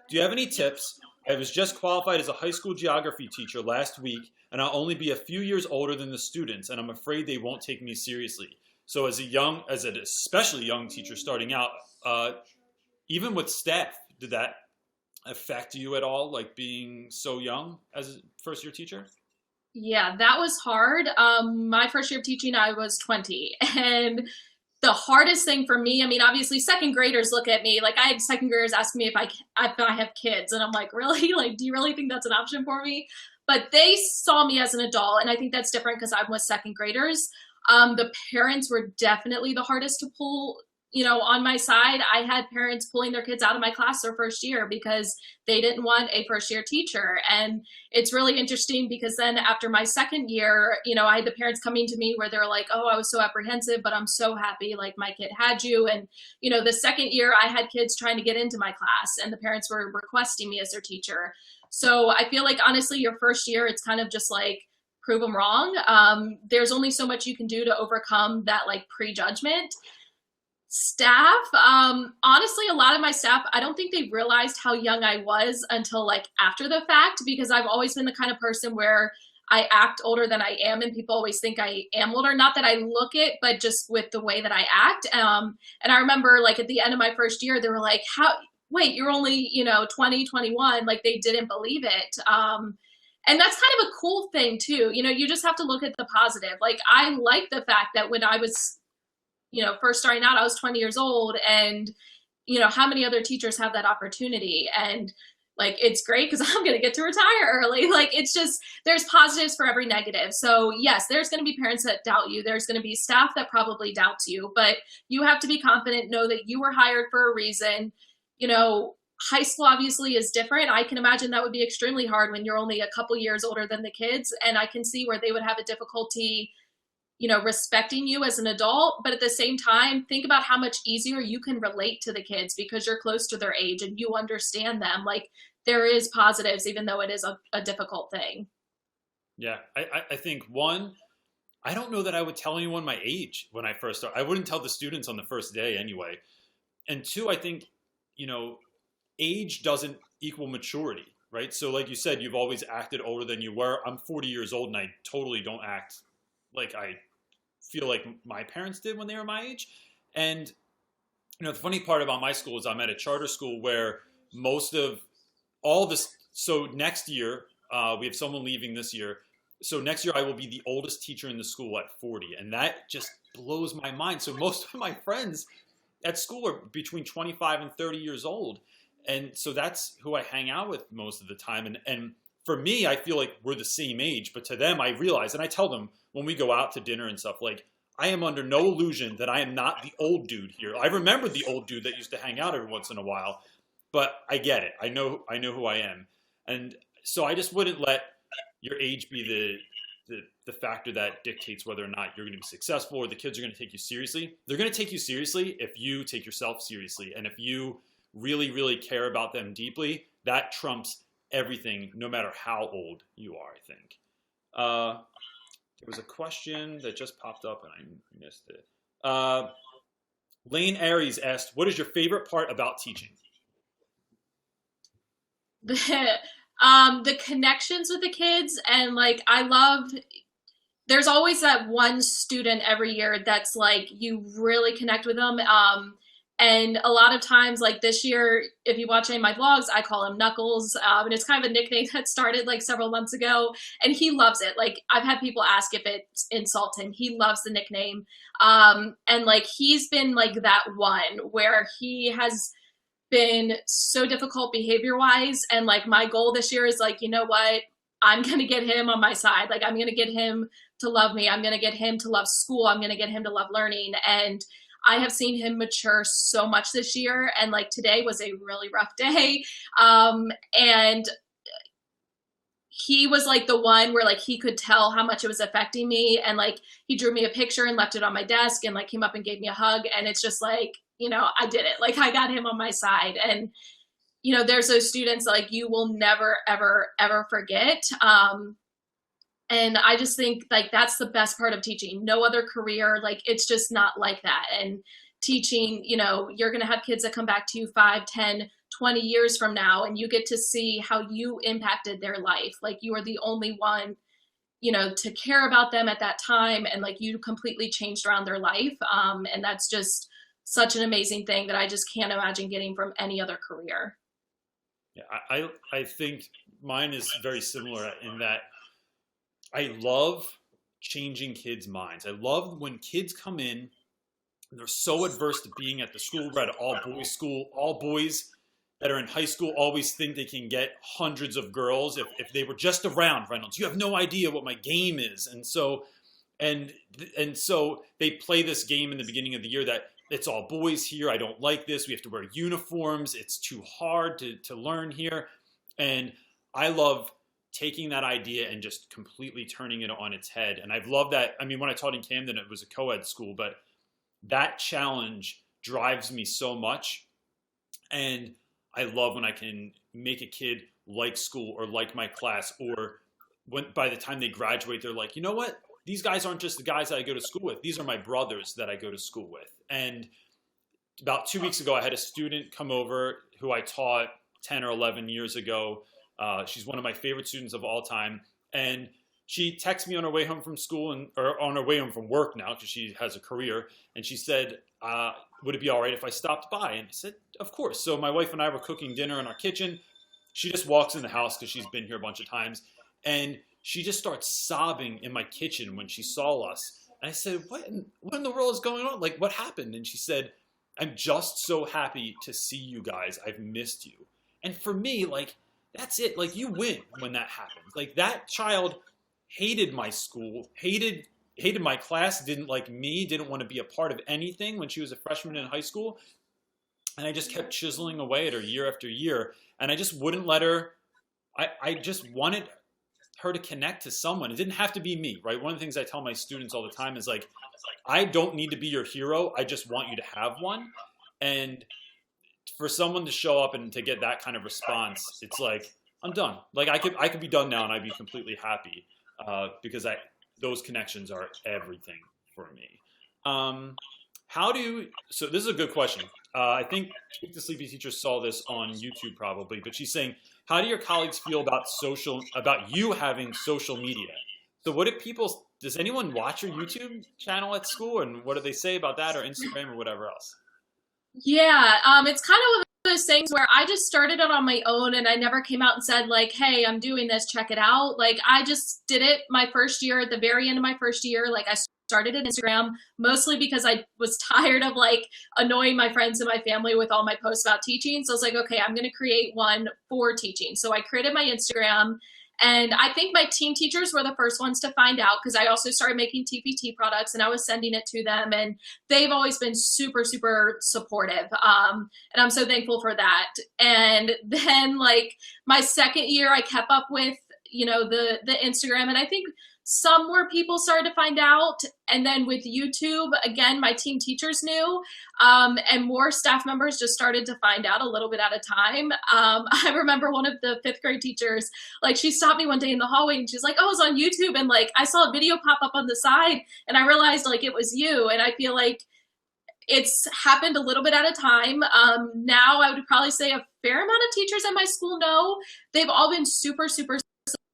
do you have any tips? I was just qualified as a high school geography teacher last week, and I'll only be a few years older than the students, and I'm afraid they won't take me seriously. So as an especially young teacher starting out, even with staff, did that affect you at all, like being so young as a first year teacher? Yeah, that was hard. My first year of teaching, I was 20. And the hardest thing for me, I mean, obviously second graders look at me, like I had second graders ask me if I have kids. And I'm like, really? Like, do you really think that's an option for me? But they saw me as an adult. And I think that's different because I'm with second graders. The parents were definitely the hardest to pull, on my side. I had parents pulling their kids out of my class their first year because they didn't want a first year teacher. And it's really interesting because then after my second year, I had the parents coming to me where they're like, oh, I was so apprehensive, but I'm so happy like my kid had you. And, the second year I had kids trying to get into my class and the parents were requesting me as their teacher. So I feel like honestly, your first year, it's kind of just like, prove them wrong. There's only so much you can do to overcome that like prejudgment. Staff, honestly, a lot of my staff, I don't think they realized how young I was until like after the fact, because I've always been the kind of person where I act older than I am and people always think I am older. Not that I look it, but just with the way that I act. And I remember like at the end of my first year, they were like, wait, you're only, 20, 21. Like they didn't believe it. And that's kind of a cool thing too. You just have to look at the positive. Like I like the fact that when I was, first starting out, I was 20 years old and, how many other teachers have that opportunity? And like, it's great because I'm going to get to retire early. Like, it's just, there's positives for every negative. So yes, there's going to be parents that doubt you. There's going to be staff that probably doubts you, but you have to be confident, know that you were hired for a reason. you know, high school obviously is different. I can imagine that would be extremely hard when you're only a couple years older than the kids. And I can see where they would have a difficulty, you know, respecting you as an adult. But at the same time, think about how much easier you can relate to the kids because you're close to their age and you understand them. Like, there is positives, even though it is a difficult thing. Yeah, I think one, I don't know that I would tell anyone my age when I first started. I wouldn't tell the students on the first day anyway. And two, I think, you know, age doesn't equal maturity, right? So like you said, you've always acted older than you were. I'm 40 years old and I totally don't act like I feel like my parents did when they were my age. And, you know, the funny part about my school is I'm at a charter school where most of all this, so next year, we have someone leaving this year. So next year I will be the oldest teacher in the school at 40. And that just blows my mind. So most of my friends at school are between 25 and 30 years old. And so that's who I hang out with most of the time. And for me, I feel like we're the same age, but to them, I realize, and I tell them when we go out to dinner and stuff, like, I am under no illusion that I am not the old dude here. I remember the old dude that used to hang out every once in a while, but I get it. I know who I am. And so I just wouldn't let your age be the factor that dictates whether or not you're going to be successful or the kids are going to take you seriously. They're going to take you seriously if you take yourself seriously. And if you really, really care about them deeply, that trumps everything, no matter how old you are, I think. There was a question that just popped up and I missed it. Lane Aries asked, what is your favorite part about teaching? The connections with the kids, and like, I love, there's always that one student every year that's like, you really connect with them. And a lot of times, like this year, if you watch any of my vlogs, I call him Knuckles. And it's kind of a nickname that started like several months ago. And he loves it. Like, I've had people ask if it's insult him. He loves the nickname. And like, he's been like that one where he has been so difficult behavior wise. And like, my goal this year is like, you know what? I'm going to get him on my side. Like, I'm going to get him to love me. I'm going to get him to love school. I'm going to get him to love learning. And I have seen him mature so much this year. And like, today was a really rough day. And he was like the one where like, he could tell how much it was affecting me. And like, he drew me a picture and left it on my desk and like came up and gave me a hug. And it's just like, you know, I did it. Like, I got him on my side. And, you know, there's those students like you will never, ever, ever forget. And I just think like that's the best part of teaching. No other career, like, it's just not like that. And teaching, you know, you're going to have kids that come back to you 5, 10, 20 years from now, and you get to see how you impacted their life. Like, you are the only one, you know, to care about them at that time. And like, you completely changed around their life. And that's just such an amazing thing that I just can't imagine getting from any other career. Yeah, I think mine is very similar in that I love changing kids' minds. I love when kids come in and they're so adverse to being at the school. We're at an all-boys school. All boys that are in high school always think they can get hundreds of girls if they were just around Reynolds. You have no idea what my game is. And so they play this game in the beginning of the year that it's all boys here. I don't like this. We have to wear uniforms. It's too hard to learn here. And I love taking that idea and just completely turning it on its head. And I've loved that. I mean, when I taught in Camden, it was a co-ed school, but that challenge drives me so much. And I love when I can make a kid like school or like my class, or when by the time they graduate, they're like, you know what? These guys aren't just the guys that I go to school with. These are my brothers that I go to school with. And about 2 weeks ago, I had a student come over who I taught 10 or 11 years ago. She's one of my favorite students of all time. And she texted me on her way home from school or on her way home from work now, because she has a career. And she said, would it be all right if I stopped by? And I said, of course. So my wife and I were cooking dinner in our kitchen. She just walks in the house because she's been here a bunch of times. And she just starts sobbing in my kitchen when she saw us. And I said, what in the world is going on? Like, what happened? And she said, I'm just so happy to see you guys. I've missed you. And for me, like, that's it. Like, you win when that happens. Like, that child hated my school, hated my class, didn't like me, didn't want to be a part of anything when she was a freshman in high school. And I just kept chiseling away at her year after year. And I just wouldn't let her, I just wanted her to connect to someone. It didn't have to be me, right? One of the things I tell my students all the time is like, I don't need to be your hero. I just want you to have one. And for someone to show up and to get that kind of response, it's like, I'm done. Like I could be done now and I'd be completely happy because those connections are everything for me. So this is a good question. I think Tweak the Sleepy Teacher saw this on YouTube probably, but she's saying, how do your colleagues feel about you having social media? So does anyone watch your YouTube channel at school, and what do they say about that, or Instagram or whatever else? Yeah, it's kind of one of those things where I just started it on my own and I never came out and said like, hey, I'm doing this, check it out. Like I just did it my first year, at the very end of my first year. Like I started an Instagram mostly because I was tired of like annoying my friends and my family with all my posts about teaching. So I was like, okay, I'm going to create one for teaching. So I created my Instagram. And I think my teen teachers were the first ones to find out because I also started making TPT products and I was sending it to them. And they've always been super, super supportive. And I'm so thankful for that. And then like my second year, I kept up with, the Instagram. And I think some more people started to find out. And then with YouTube, again, my team teachers knew, and more staff members just started to find out a little bit at a time. I remember one of the fifth grade teachers, like she stopped me one day in the hallway and she's like, oh, it's on YouTube. And like, I saw a video pop up on the side and I realized like it was you. And I feel like it's happened a little bit at a time. Now I would probably say a fair amount of teachers at my school know. They've all been super, super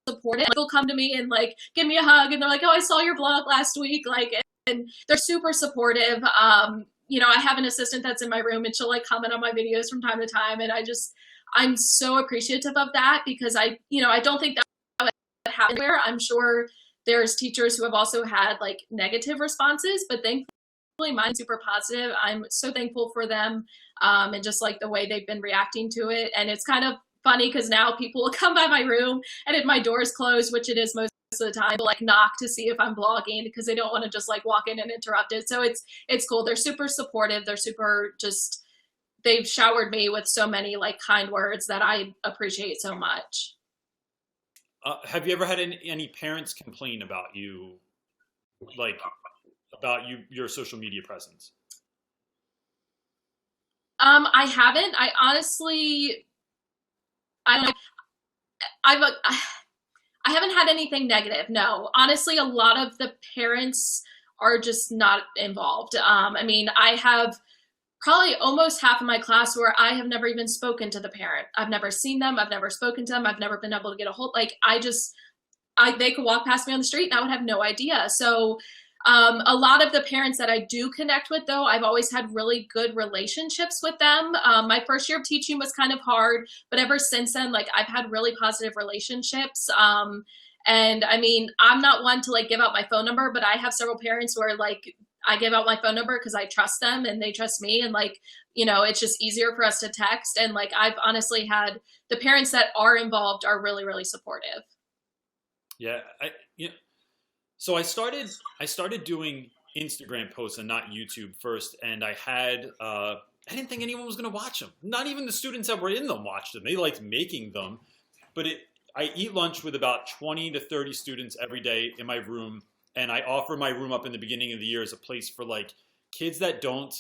supportive. Like, they'll come to me and like give me a hug and they're like, oh, I saw your blog last week. Like, and they're super supportive. I have an assistant that's in my room and she'll like comment on my videos from time to time. And I'm so appreciative of that because I don't think that would happen anywhere. I'm sure there's teachers who have also had like negative responses, but thankfully mine's super positive. I'm so thankful for them. And just like the way they've been reacting to it. And it's kind of funny because now people will come by my room and if my door is closed, which it is most of the time, they'll like knock to see if I'm blogging because they don't want to just like walk in and interrupt it. So it's cool. They're super supportive. They're super they've showered me with so many like kind words that I appreciate so much. Have you ever had any parents complain about you, like your social media presence? I haven't. I honestly, I haven't had anything negative. No, honestly, a lot of the parents are just not involved. I have probably almost half of my class where I have never even spoken to the parent. I've never seen them. I've never spoken to them. I've never been able to get a hold. Like they could walk past me on the street and I would have no idea. So a lot of the parents that I do connect with, though, I've always had really good relationships with them. My first year of teaching was kind of hard, but ever since then, like I've had really positive relationships. And I'm not one to like give out my phone number, but I have several parents where like I give out my phone number because I trust them and they trust me. And like, it's just easier for us to text. And like, I've honestly had the parents that are involved are really, really supportive. Yeah. So I started doing Instagram posts and not YouTube first. And I didn't think anyone was going to watch them. Not even the students that were in them watched them. They liked making them, but I eat lunch with about 20 to 30 students every day in my room. And I offer my room up in the beginning of the year as a place for like kids that don't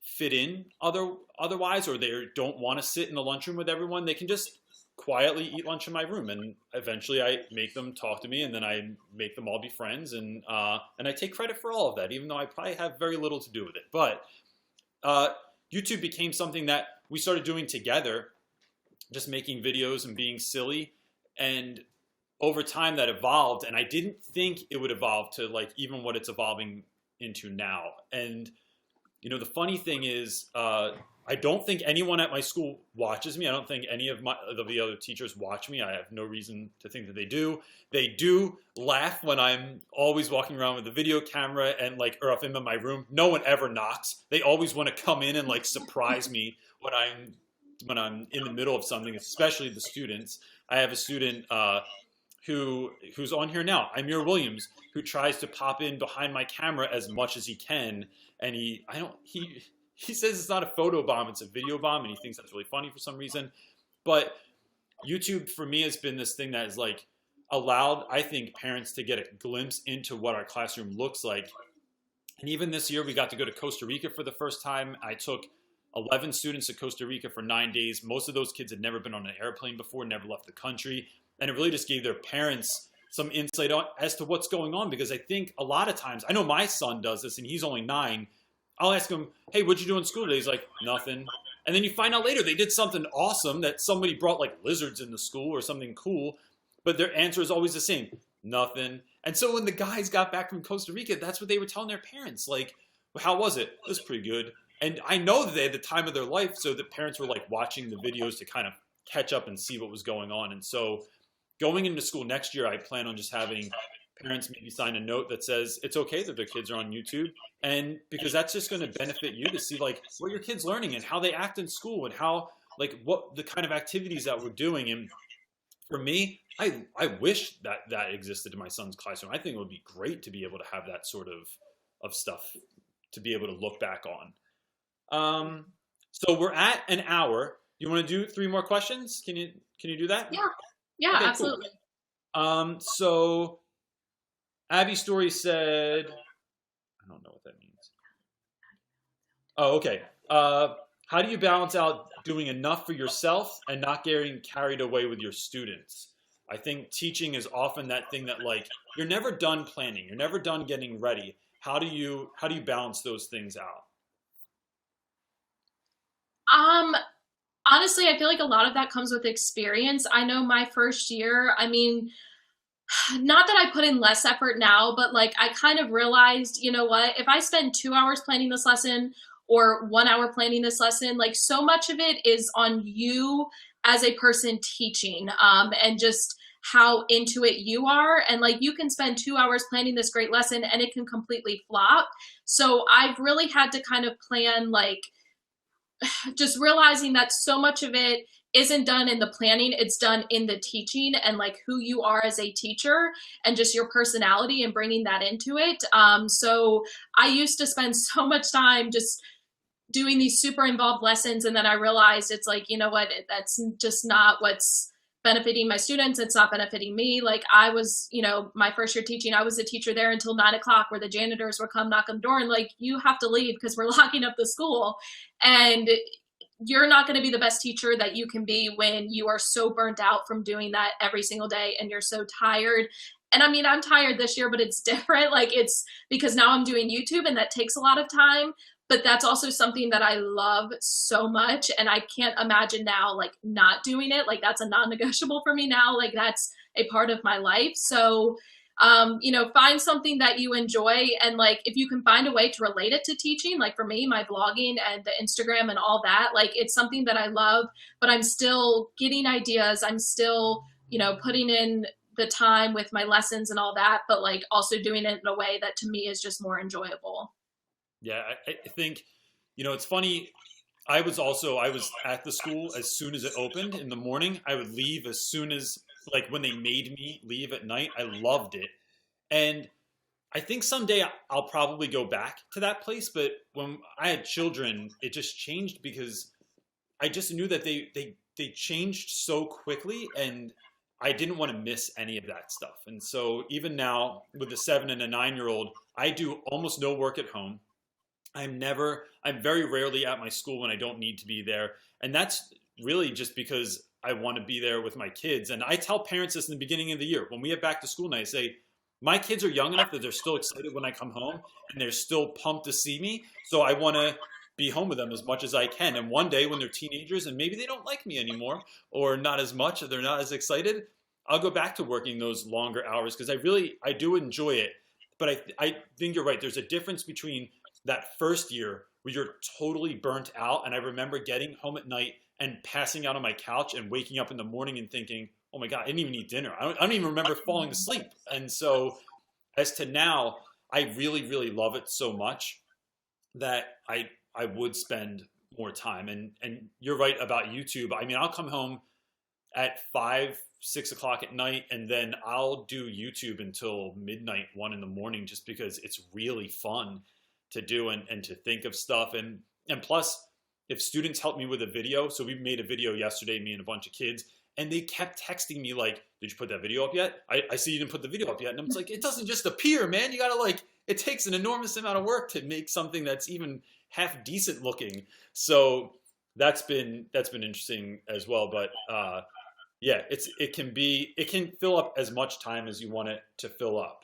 fit in otherwise, or they don't want to sit in the lunchroom with everyone. They can just quietly eat lunch in my room, and eventually I make them talk to me, and then I make them all be friends, and I take credit for all of that, even though I probably have very little to do with it. But YouTube became something that we started doing together, just making videos and being silly, and over time that evolved, and I didn't think it would evolve to like even what it's evolving into now. And the funny thing is, I don't think anyone at my school watches me. I don't think any of the other teachers watch me. I have no reason to think that they do. They do laugh when I'm always walking around with the video camera and like, or if I'm in my room. No one ever knocks. They always want to come in and like surprise me when I'm in the middle of something, especially the students. I have a student who's on here now, Amir Williams, who tries to pop in behind my camera as much as he can, and he he says it's not a photo bomb, it's a video bomb, and he thinks that's really funny for some reason. But YouTube for me has been this thing that has like allowed, I think, parents to get a glimpse into what our classroom looks like. And even this year, we got to go to Costa Rica for the first time. I took 11 students to Costa Rica for 9 days. Most of those kids had never been on an airplane before, never left the country. And it really just gave their parents some insight on, as to what's going on. Because I think a lot of times, I know my son does this, and he's only 9. I'll ask him, hey, what'd you do in school today? He's like, nothing. And then you find out later they did something awesome, that somebody brought like lizards into school or something cool. But their answer is always the same, nothing. And so when the guys got back from Costa Rica, that's what they were telling their parents. Like, how was it? It was pretty good. And I know that they had the time of their life, so the parents were like watching the videos to kind of catch up and see what was going on. And so going into school next year, I plan on just having parents maybe sign a note that says it's okay that their kids are on YouTube. And because that's just going to benefit you to see like what your kid's learning and how they act in school and how, like, what the kind of activities that we're doing. And for me, I wish that existed in my son's classroom. I think it would be great to be able to have that sort of stuff to be able to look back on. So we're at an hour. You want to do 3 more questions? Can you do that? Yeah, okay, absolutely. Cool. So Abby Story said, I don't know what that means. Oh, okay. How do you balance out doing enough for yourself and not getting carried away with your students? I think teaching is often that thing that like you're never done planning, you're never done getting ready. How do you balance those things out? Honestly, I feel like a lot of that comes with experience. I know my first year, I mean, not that I put in less effort now, but like I kind of realized, you know what, if I spend 2 hours planning this lesson or 1 hour planning this lesson, like so much of it is on you as a person teaching, and just how into it you are. And like you can spend 2 hours planning this great lesson and it can completely flop. So I've really had to kind of plan, like just realizing that so much of it isn't done in the planning, it's done in the teaching and like who you are as a teacher and just your personality and bringing that into it. So I used to spend so much time just doing these super involved lessons, and then I realized it's like, you know what, that's just not what's benefiting my students. It's not benefiting me. Like I was, you know, my first year teaching, I was a teacher there until 9 o'clock where the janitors would come knock on the door and like, you have to leave because we're locking up the school. And you're not going to be the best teacher that you can be when you are so burnt out from doing that every single day and you're so tired. And I mean, I'm tired this year, but it's different. Like it's because now I'm doing YouTube and that takes a lot of time. But that's also something that I love so much. And I can't imagine now, like not doing it. Like that's a non-negotiable for me now. Like that's a part of my life. So, you know, find something that you enjoy. And like, if you can find a way to relate it to teaching, like for me, my blogging and the Instagram and all that, like it's something that I love, but I'm still getting ideas. I'm still, you know, putting in the time with my lessons and all that, but like also doing it in a way that to me is just more enjoyable. Yeah, I think, you know, it's funny. I was at the school as soon as it opened in the morning. I would leave as soon as, like when they made me leave at night. I loved it. And I think someday I'll probably go back to that place. But when I had children, it just changed because I just knew that they changed so quickly, and I didn't want to miss any of that stuff. And so even now with a 7 and a 9-year-old, I do almost no work at home. I'm very rarely at my school when I don't need to be there. And that's really just because I want to be there with my kids. And I tell parents this in the beginning of the year. When we have back to school night, I say, my kids are young enough that they're still excited when I come home and they're still pumped to see me. So I want to be home with them as much as I can. And one day when they're teenagers and maybe they don't like me anymore or not as much, or they're not as excited, I'll go back to working those longer hours because I do enjoy it. But I think you're right. There's a difference between that first year where you're totally burnt out. And I remember getting home at night and passing out on my couch and waking up in the morning and thinking, oh my God, I didn't even eat dinner. I don't even remember falling asleep. And so as to now, I really, really love it so much that I would spend more time. And you're right about YouTube. I mean, I'll come home at 5, 6 o'clock at night, and then I'll do YouTube until midnight, 1 in the morning, just because it's really fun to do and to think of stuff. And And plus, if students help me with a video, so we made a video yesterday, me and a bunch of kids, and they kept texting me like, did you put that video up yet? I see you didn't put the video up yet. And I'm like, it doesn't just appear, man. You gotta like, it takes an enormous amount of work to make something that's even half decent looking. So that's been interesting as well. But yeah, it can fill up as much time as you want it to fill up.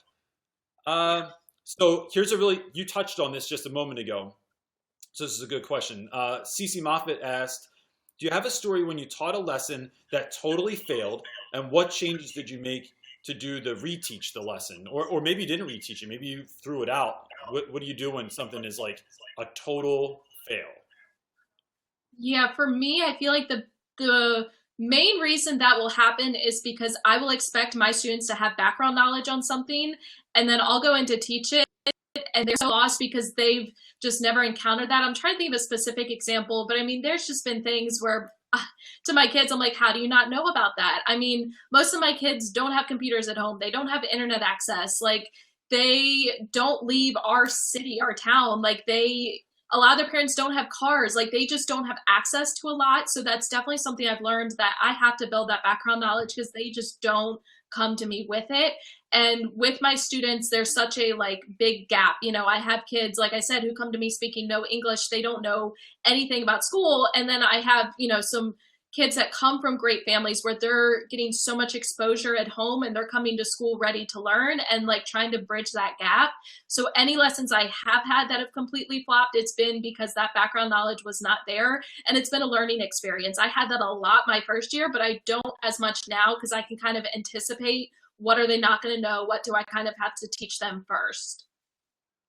So here's you touched on this just a moment ago. So this is a good question. Cece Moffat asked, do you have a story when you taught a lesson that totally failed, and what changes did you make to do the reteach the lesson? Or maybe you didn't reteach it, maybe you threw it out. What do you do when something is like a total fail? Yeah, for me, I feel like the main reason that will happen is because I will expect my students to have background knowledge on something, and then I'll go in to teach it, and they're so lost because they've just never encountered that. I'm trying to think of a specific example, but I mean, there's just been things where to my kids, I'm like, how do you not know about that? I mean, most of my kids don't have computers at home. They don't have internet access. Like, they don't leave our city, our town. Like, a lot of their parents don't have cars. Like, they just don't have access to a lot. So that's definitely something I've learned, that I have to build that background knowledge because they just don't come to me with it. And with my students, there's such a like big gap. You know, I have kids, like I said, who come to me speaking no English. They don't know anything about school. And then I have, you know, some kids that come from great families where they're getting so much exposure at home and they're coming to school ready to learn, and like trying to bridge that gap. So any lessons I have had that have completely flopped, it's been because that background knowledge was not there, and it's been a learning experience. I had that a lot my first year, but I don't as much now because I can kind of anticipate what are they not going to know? What do I kind of have to teach them first?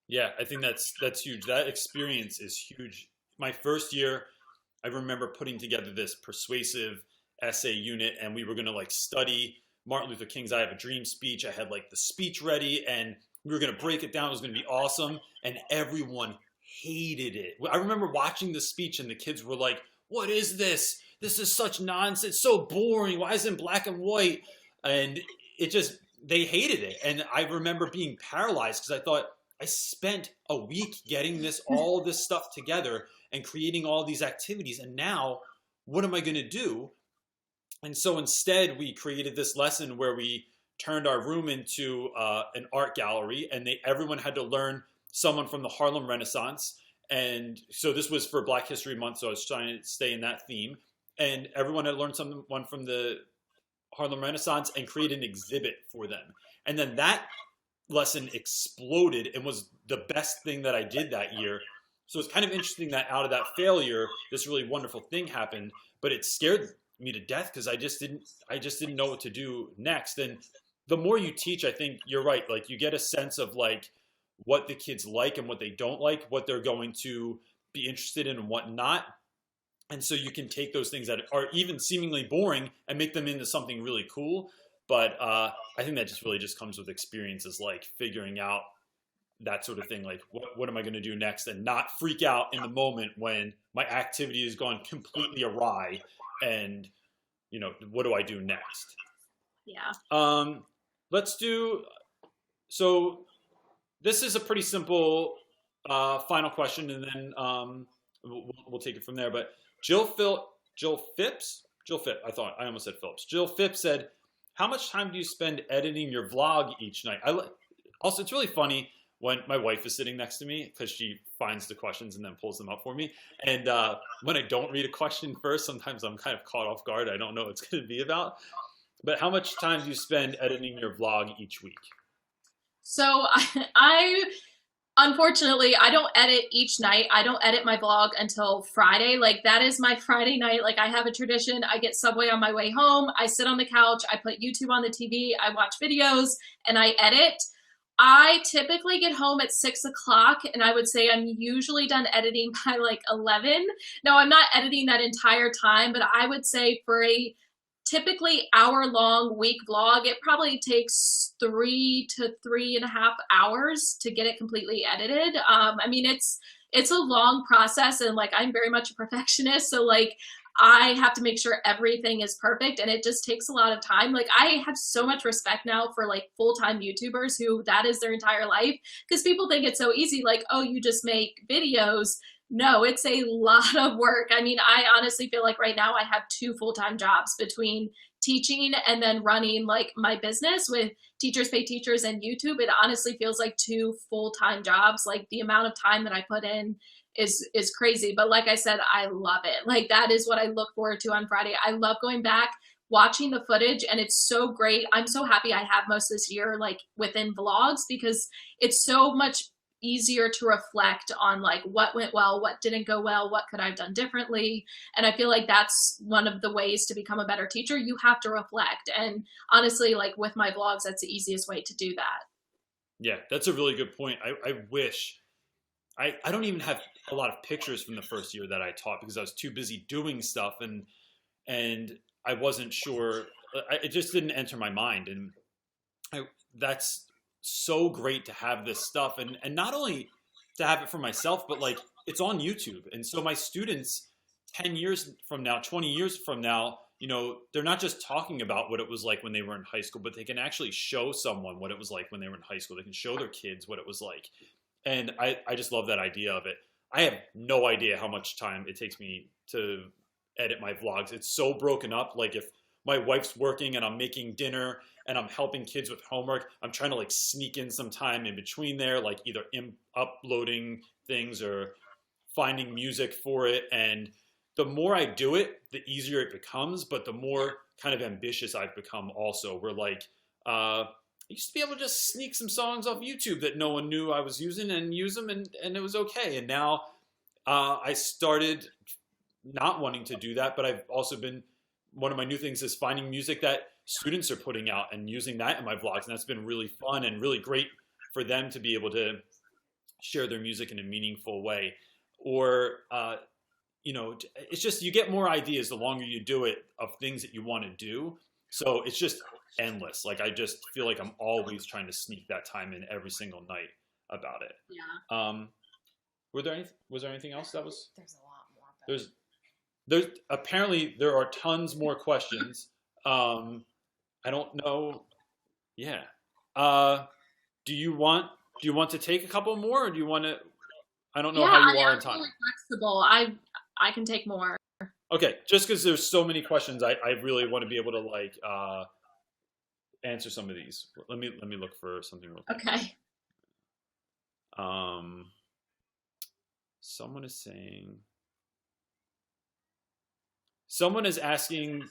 Yeah, I think that's huge. That experience is huge. My first year, I remember putting together this persuasive essay unit, and we were going to like study Martin Luther King's I Have a Dream speech. I had like the speech ready, and we were going to break it down. It was going to be awesome. And everyone hated it. I remember watching the speech, and the kids were like, what is this? This is such nonsense. It's so boring. Why is it in black and white? And they hated it. And I remember being paralyzed because I thought, I spent a week getting all this stuff together and creating all these activities. And now what am I going to do? And so instead we created this lesson where we turned our room into an art gallery, and everyone had to learn someone from the Harlem Renaissance. And so this was for Black History Month, so I was trying to stay in that theme. And everyone had learned someone from the Harlem Renaissance and create an exhibit for them. And then that lesson exploded and was the best thing that I did that year. So it's kind of interesting that out of that failure, this really wonderful thing happened, but it scared me to death because I just didn't know what to do next. And the more you teach, I think you're right. Like, you get a sense of like what the kids like and what they don't like, what they're going to be interested in and what not. And so you can take those things that are even seemingly boring and make them into something really cool. But I think that really comes with experiences, like figuring out that sort of thing. Like, what am I going to do next, and not freak out in the moment when my activity has gone completely awry, and you know, what do I do next? Yeah. So this is a pretty simple final question, and then we'll take it from there. But Jill Phipps, I almost said Phillips. Jill Phipps said, how much time do you spend editing your vlog each night? Also, it's really funny when my wife is sitting next to me because she finds the questions and then pulls them up for me. And when I don't read a question first, sometimes I'm kind of caught off guard. I don't know what it's going to be about. But how much time do you spend editing your vlog each week? So unfortunately, I don't edit each night. I don't edit my vlog until Friday. Like, that is my Friday night. Like, I have a tradition. I get Subway on my way home. I sit on the couch. I put YouTube on the TV. I watch videos and I edit. I typically get home at 6 o'clock, and I would say I'm usually done editing by like 11. Now, I'm not editing that entire time, but I would say for a typically hour-long week vlog, it probably takes 3 to 3.5 hours to get it completely edited. I mean, it's a long process, and like, I'm very much a perfectionist, so like, I have to make sure everything is perfect, and it just takes a lot of time. Like, I have so much respect now for like full-time YouTubers who that is their entire life, because people think it's so easy, like, oh, you just make videos. No, it's a lot of work. I mean, I honestly feel like right now I have two full-time jobs between teaching and then running like my business with Teachers Pay Teachers and YouTube. It honestly feels like two full-time jobs. Like the amount of time that I put in is crazy. But like I said, I love it. Like that is what I look forward to on Friday. I love going back, watching the footage, and it's so great. I'm so happy I have most this year like within vlogs because it's so much easier to reflect on like what went well, what didn't go well, what could I have done differently. And I feel like that's one of the ways to become a better teacher. You have to reflect. And honestly, like with my vlogs, that's the easiest way to do that. Yeah, that's a really good point. I wish I don't even have a lot of pictures from the first year that I taught because I was too busy doing stuff and I wasn't sure. It just didn't enter my mind, and that's so great to have this stuff, and not only to have it for myself, but like it's on YouTube, and so my students, 10 years from now, 20 years from now, they're not just talking about what it was like when they were in high school, but they can actually show someone what it was like when they were in high school. They can show their kids what it was like, and I just love that idea of it. I have no idea how much time it takes me to edit my vlogs. It's so broken up. Like if my wife's working and I'm making dinner and I'm helping kids with homework, I'm trying to like sneak in some time in between there, like either uploading things or finding music for it. And the more I do it, the easier it becomes, but the more kind of ambitious I've become also. We're like, I used to be able to just sneak some songs off YouTube that no one knew I was using and use them, and it was okay. And now I started not wanting to do that, but I've also been, one of my new things is finding music that students are putting out and using that in my vlogs. And that's been really fun and really great for them to be able to share their music in a meaningful way. Or, it's just, you get more ideas the longer you do it of things that you want to do. So it's just endless. Like, I just feel like I'm always trying to sneak that time in every single night about it. Yeah. Was there anything else that was? There's a lot more. There's apparently there are tons more questions. I don't know. Yeah. Do you want to take a couple more, or do you want to? I don't know how you are in time. Really flexible. I can take more. Okay, just because there's so many questions, I really want to be able to like answer some of these. Let me look for something real quick. Okay. Someone is asking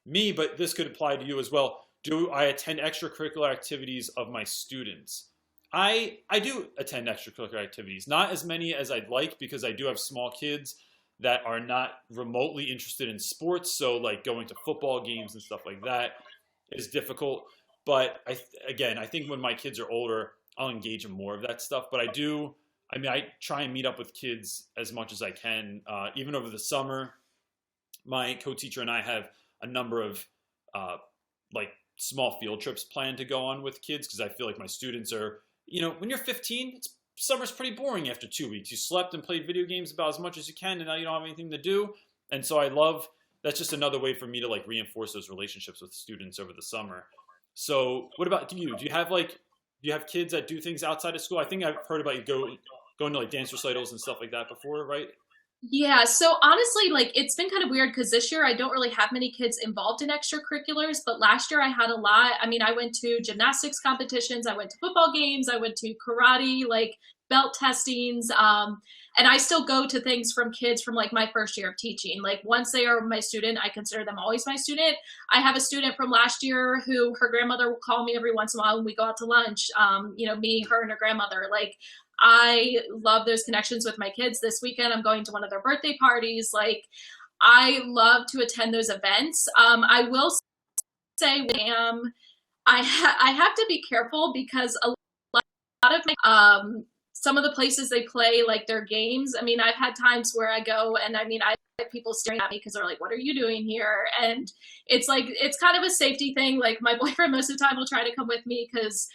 me, but this could apply to you as well. Do I attend extracurricular activities of my students? I do attend extracurricular activities, not as many as I'd like because I do have small kids that are not remotely interested in sports. So like going to football games and stuff like that is difficult. But I think when my kids are older, I'll engage in more of that stuff. But I try and meet up with kids as much as I can. Even over the summer, my co-teacher and I have a number of like small field trips planned to go on with kids because I feel like my students are, when you're 15, summer's pretty boring after 2 weeks. You slept and played video games about as much as you can, and now you don't have anything to do. And so that's just another way for me to like reinforce those relationships with students over the summer. So what about you? Do you have kids that do things outside of school? I think I've heard about you going to like dance recitals and stuff like that before, right? Yeah, so honestly, like it's been kind of weird because this year I don't really have many kids involved in extracurriculars, but last year I had a lot. I mean, I went to gymnastics competitions, I went to football games, I went to karate, like belt testings, and I still go to things from kids from like my first year of teaching. Like once they are my student, I consider them always my student. I have a student from last year who her grandmother will call me every once in a while when we go out to lunch, me, her, and her grandmother. Like I love those connections with my kids. This weekend, I'm going to one of their birthday parties. Like, I love to attend those events. I will say, I have to be careful because a lot of my, some of the places they play like their games. I mean, I've had times where I go and I have people staring at me because they're like, "What are you doing here?" And it's like it's kind of a safety thing. Like my boyfriend most of the time will try to come with me because.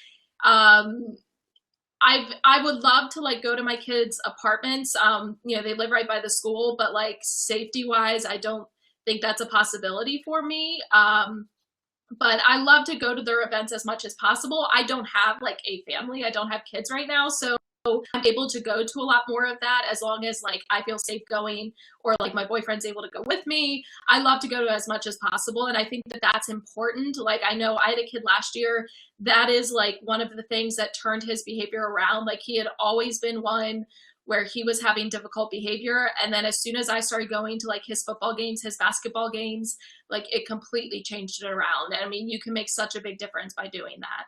I would love to like go to my kids' apartments. They live right by the school, but like safety wise, I don't think that's a possibility for me. But I love to go to their events as much as possible. I don't have like a family. I don't have kids right now. So I'm able to go to a lot more of that as long as like I feel safe going, or like my boyfriend's able to go with me. I love to go to as much as possible. And I think that that's important. Like, I know I had a kid last year that is like one of the things that turned his behavior around. Like, he had always been one where he was having difficult behavior. And then as soon as I started going to like his football games, his basketball games, like it completely changed it around. And I mean, you can make such a big difference by doing that.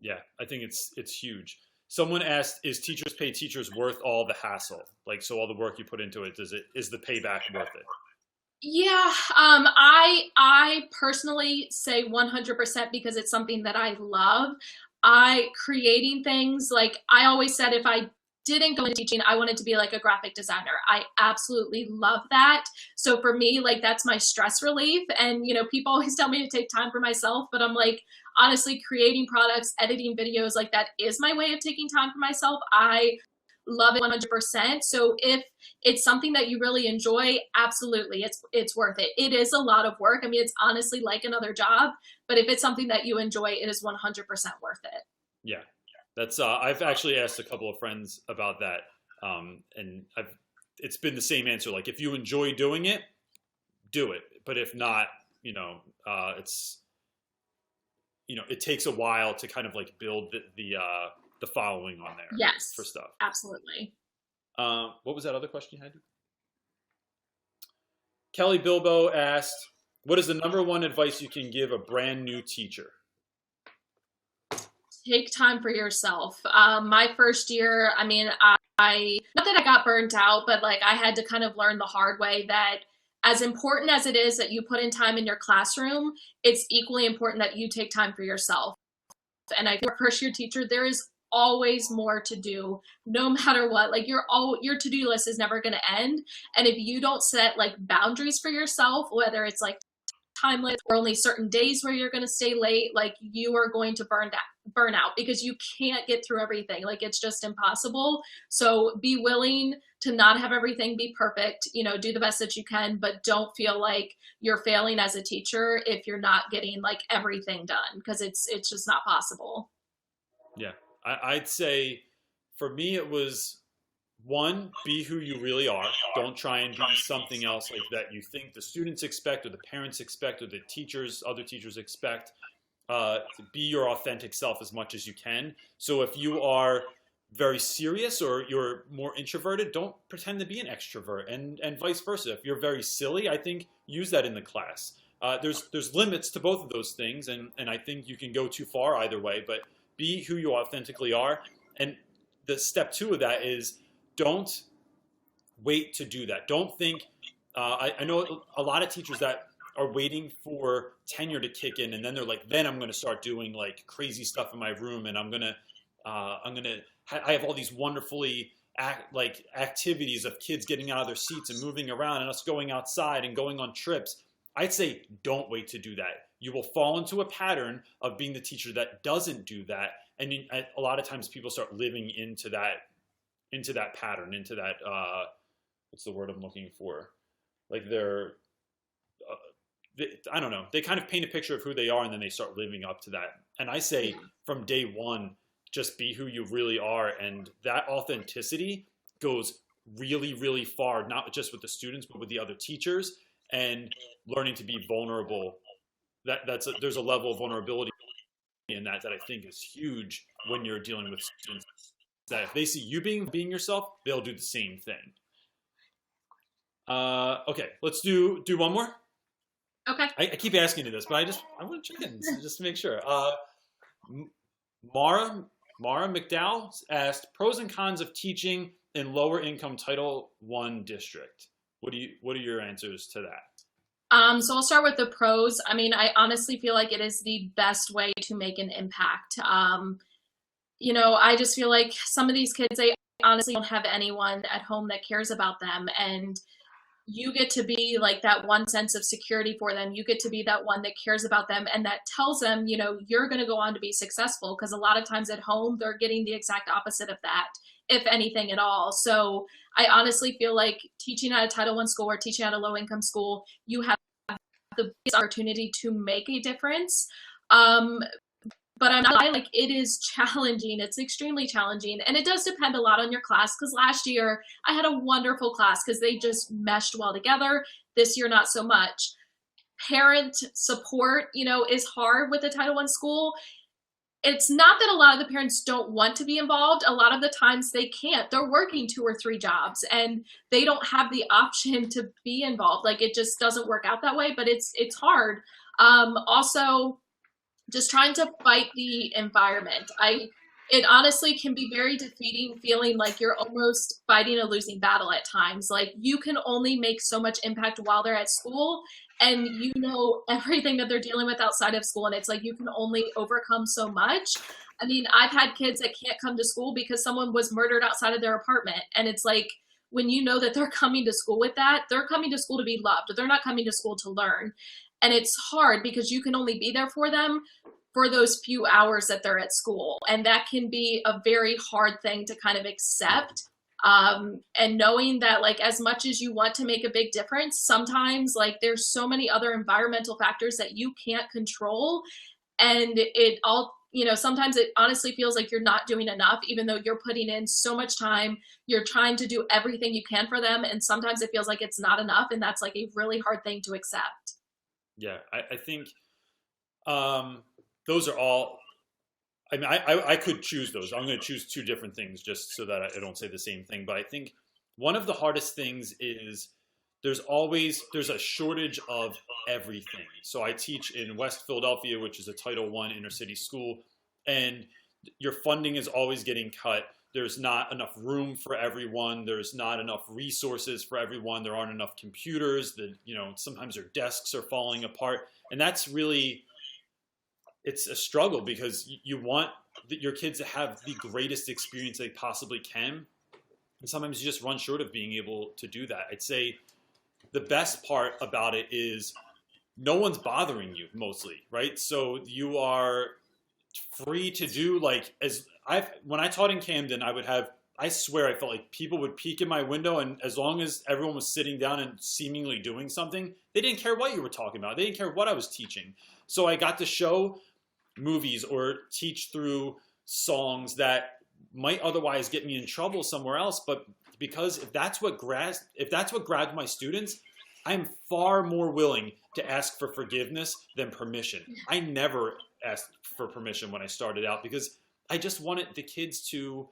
Yeah, I think it's huge. Someone asked, "Is teachers pay teachers worth all the hassle? Like, so all the work you put into it, is the payback worth it?" Yeah, I personally say 100% because it's something that I love. I creating things, like I always said, if I didn't go into teaching, I wanted to be like a graphic designer. I absolutely love that. So for me, like that's my stress relief. And you know, people always tell me to take time for myself, but I'm like, honestly, creating products, editing videos, like that is my way of taking time for myself. I love it 100%. So if it's something that you really enjoy, absolutely, it's worth it. It is a lot of work. I mean, it's honestly like another job, but if it's something that you enjoy, it is 100% worth it. Yeah, that's. I've actually asked a couple of friends about that, and it's been the same answer. Like, if you enjoy doing it, do it. But if not, it takes a while to kind of like build the following on there. Yes, for stuff. Absolutely. What was that other question you had? Kelly Bilbo asked, "What is the number one advice you can give a brand new teacher?" Take time for yourself. My first year, I mean, I not that I got burnt out, but like I had to kind of learn the hard way that as important as it is that you put in time in your classroom, it's equally important that you take time for yourself. And I think for a first year teacher, there is always more to do no matter what. Like your to-do list is never going to end. And if you don't set like boundaries for yourself, whether it's like time limits or only certain days where you're going to stay late, like you are going to burn out because you can't get through everything. Like it's just impossible. So be willing to not have everything be perfect, you know, do the best that you can, but don't feel like you're failing as a teacher if you're not getting like everything done, because it's just not possible. Yeah, I'd say for me it was, one, be who you really are. Don't try and be something else like that you think the students expect or the parents expect or the other teachers expect. Be your authentic self as much as you can. So if you are very serious or you're more introverted, don't pretend to be an extrovert, and vice versa. If you're very silly, I think use that in the class. There's limits to both of those things, and I think you can go too far either way, but be who you authentically are. And the step two of that is, don't wait to do that. Don't think, I know a lot of teachers that are waiting for tenure to kick in, and then they're like, then I'm going to start doing like crazy stuff in my room, and I have all these wonderfully activities of kids getting out of their seats and moving around and us going outside and going on trips. I'd say don't wait to do that. You will fall into a pattern of being the teacher that doesn't do that, and a lot of times people start living into that pattern, into that, what's the word I'm looking for? Like I don't know. They kind of paint a picture of who they are and then they start living up to that. And I say from day one, just be who you really are. And that authenticity goes really, really far, not just with the students, but with the other teachers, and learning to be vulnerable. There's a level of vulnerability in that I think is huge when you're dealing with students. That if they see you being yourself, they'll do the same thing. Okay, let's do one more. Okay. I keep asking you this, but I want to check in just to make sure. Mara McDowell asked, pros and cons of teaching in lower income Title I district. What are your answers to that? So I'll start with the pros. I mean, I honestly feel like it is the best way to make an impact. You know, I just feel like some of these kids, they honestly don't have anyone at home that cares about them. And you get to be like that one sense of security for them. You get to be that one that cares about them and that tells them, you know, you're going to go on to be successful. Because a lot of times at home, they're getting the exact opposite of that, if anything at all. So I honestly feel like teaching at a Title I school or teaching at a low income school, you have the biggest opportunity to make a difference. but I'm not like it is challenging. It's extremely challenging. And it does depend a lot on your class, because last year I had a wonderful class because they just meshed well together. This year, not so much. Parent support, is hard with a Title I school. It's not that a lot of the parents don't want to be involved. A lot of the times they can't. They're working 2 or 3 jobs and they don't have the option to be involved. Like, it just doesn't work out that way, but it's hard. Also, just trying to fight the environment. It honestly can be very defeating, feeling like you're almost fighting a losing battle at times. Like, you can only make so much impact while they're at school, and everything that they're dealing with outside of school, and it's like you can only overcome so much. I mean, I've had kids that can't come to school because someone was murdered outside of their apartment, and it's like, when you know that they're coming to school with that, they're coming to school to be loved. They're not coming to school to learn. And it's hard because you can only be there for them for those few hours that they're at school. And that can be a very hard thing to kind of accept. And knowing that, like, as much as you want to make a big difference, sometimes, like, there's so many other environmental factors that you can't control. And sometimes it honestly feels like you're not doing enough, even though you're putting in so much time. You're trying to do everything you can for them. And sometimes it feels like it's not enough. And that's like a really hard thing to accept. Yeah, I think those are all. I mean, I could choose those. I'm going to choose 2 different things just so that I don't say the same thing. But I think one of the hardest things is there's a shortage of everything. So I teach in West Philadelphia, which is a Title I inner city school, and your funding is always getting cut. There's not enough room for everyone. There's not enough resources for everyone. There aren't enough computers. Sometimes their desks are falling apart. And that's really, it's a struggle because you want your kids to have the greatest experience they possibly can. And sometimes you just run short of being able to do that. I'd say the best part about it is no one's bothering you mostly, right? So you are free to do, like, when I taught in Camden, I swear I felt like people would peek in my window, and as long as everyone was sitting down and seemingly doing something, they didn't care what you were talking about. They didn't care what I was teaching. So I got to show movies or teach through songs that might otherwise get me in trouble somewhere else. But because if that's what grabs my students, I'm far more willing to ask for forgiveness than permission. I never asked for permission when I started out because I just wanted the kids to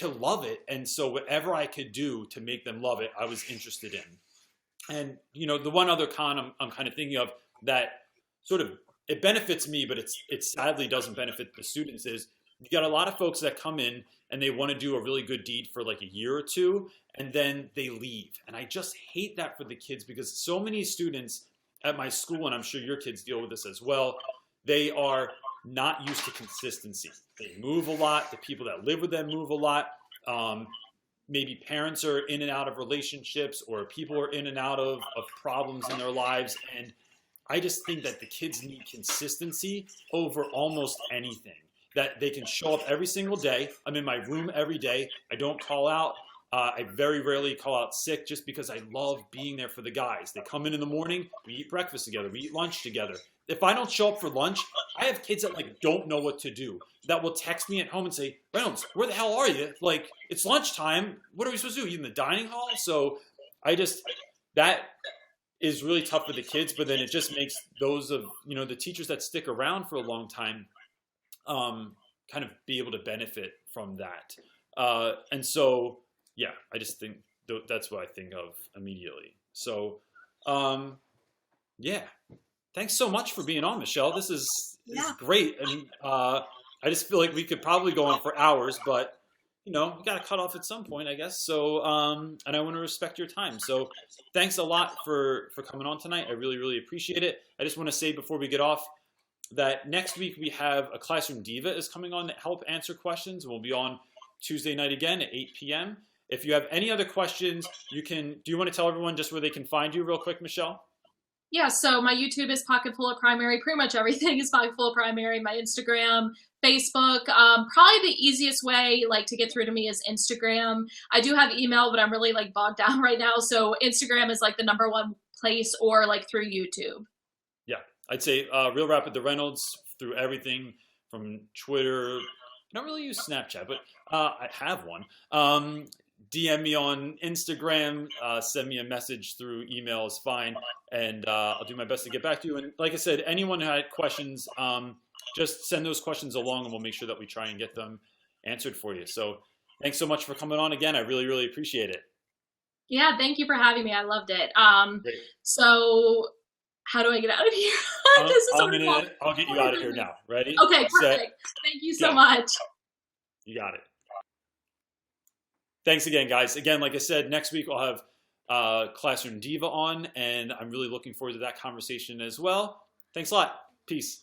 love it. And so whatever I could do to make them love it, I was interested in. And, the one other con I'm kind of thinking of that sort of, it benefits me, but it sadly doesn't benefit the students, is you got a lot of folks that come in and they want to do a really good deed for like a year or 2, and then they leave. And I just hate that for the kids because so many students at my school, and I'm sure your kids deal with this as well, they are not used to consistency. They move a lot. The people that live with them move a lot. Maybe parents are in and out of relationships, or people are in and out of problems in their lives. And I just think that the kids need consistency over almost anything. That they can show up every single day. I'm in my room every day. I don't call out. I very rarely call out sick just because I love being there for the guys. They come in the morning. We eat breakfast together. We eat lunch together. If I don't show up for lunch, I have kids that like don't know what to do, that will text me at home and say, Reynolds, where the hell are you? Like, it's lunchtime. What are we supposed to do? You in the dining hall? So that is really tough for the kids, but then it just makes those of, the teachers that stick around for a long time kind of be able to benefit from that. And so, yeah, I just think that's what I think of immediately. So, yeah. Thanks so much for being on, Michele. This is great. And I just feel like we could probably go on for hours, but, we got to cut off at some point, I guess. So, and I want to respect your time. So thanks a lot for coming on tonight. I really, really appreciate it. I just want to say before we get off that next week we have a Classroom Diva is coming on to help answer questions. We'll be on Tuesday night again at 8 p.m. If you have any other questions, do you want to tell everyone just where they can find you real quick, Michele? Yeah, so my YouTube is Pocketful of Primary. Pretty much everything is Pocketful of Primary. My Instagram, Facebook. Probably the easiest way to get through to me is Instagram. I do have email, but I'm really bogged down right now. So Instagram is the number one place, or through YouTube. Yeah, I'd say Real Rapid the Reynolds through everything from Twitter. I don't really use Snapchat, but I have one. DM me on Instagram, send me a message through email is fine, and I'll do my best to get back to you. And like I said, anyone who had questions, just send those questions along, and we'll make sure that we try and get them answered for you. So thanks so much for coming on again. I really, really appreciate it. Yeah, thank you for having me. I loved it. Great. So how do I get out of here? I'll get you out of here now. Ready? Okay, perfect. Set. Thank you so much. You got it. Thanks again, guys. Again, like I said, next week I'll have Classroom Diva on, and I'm really looking forward to that conversation as well. Thanks a lot. Peace.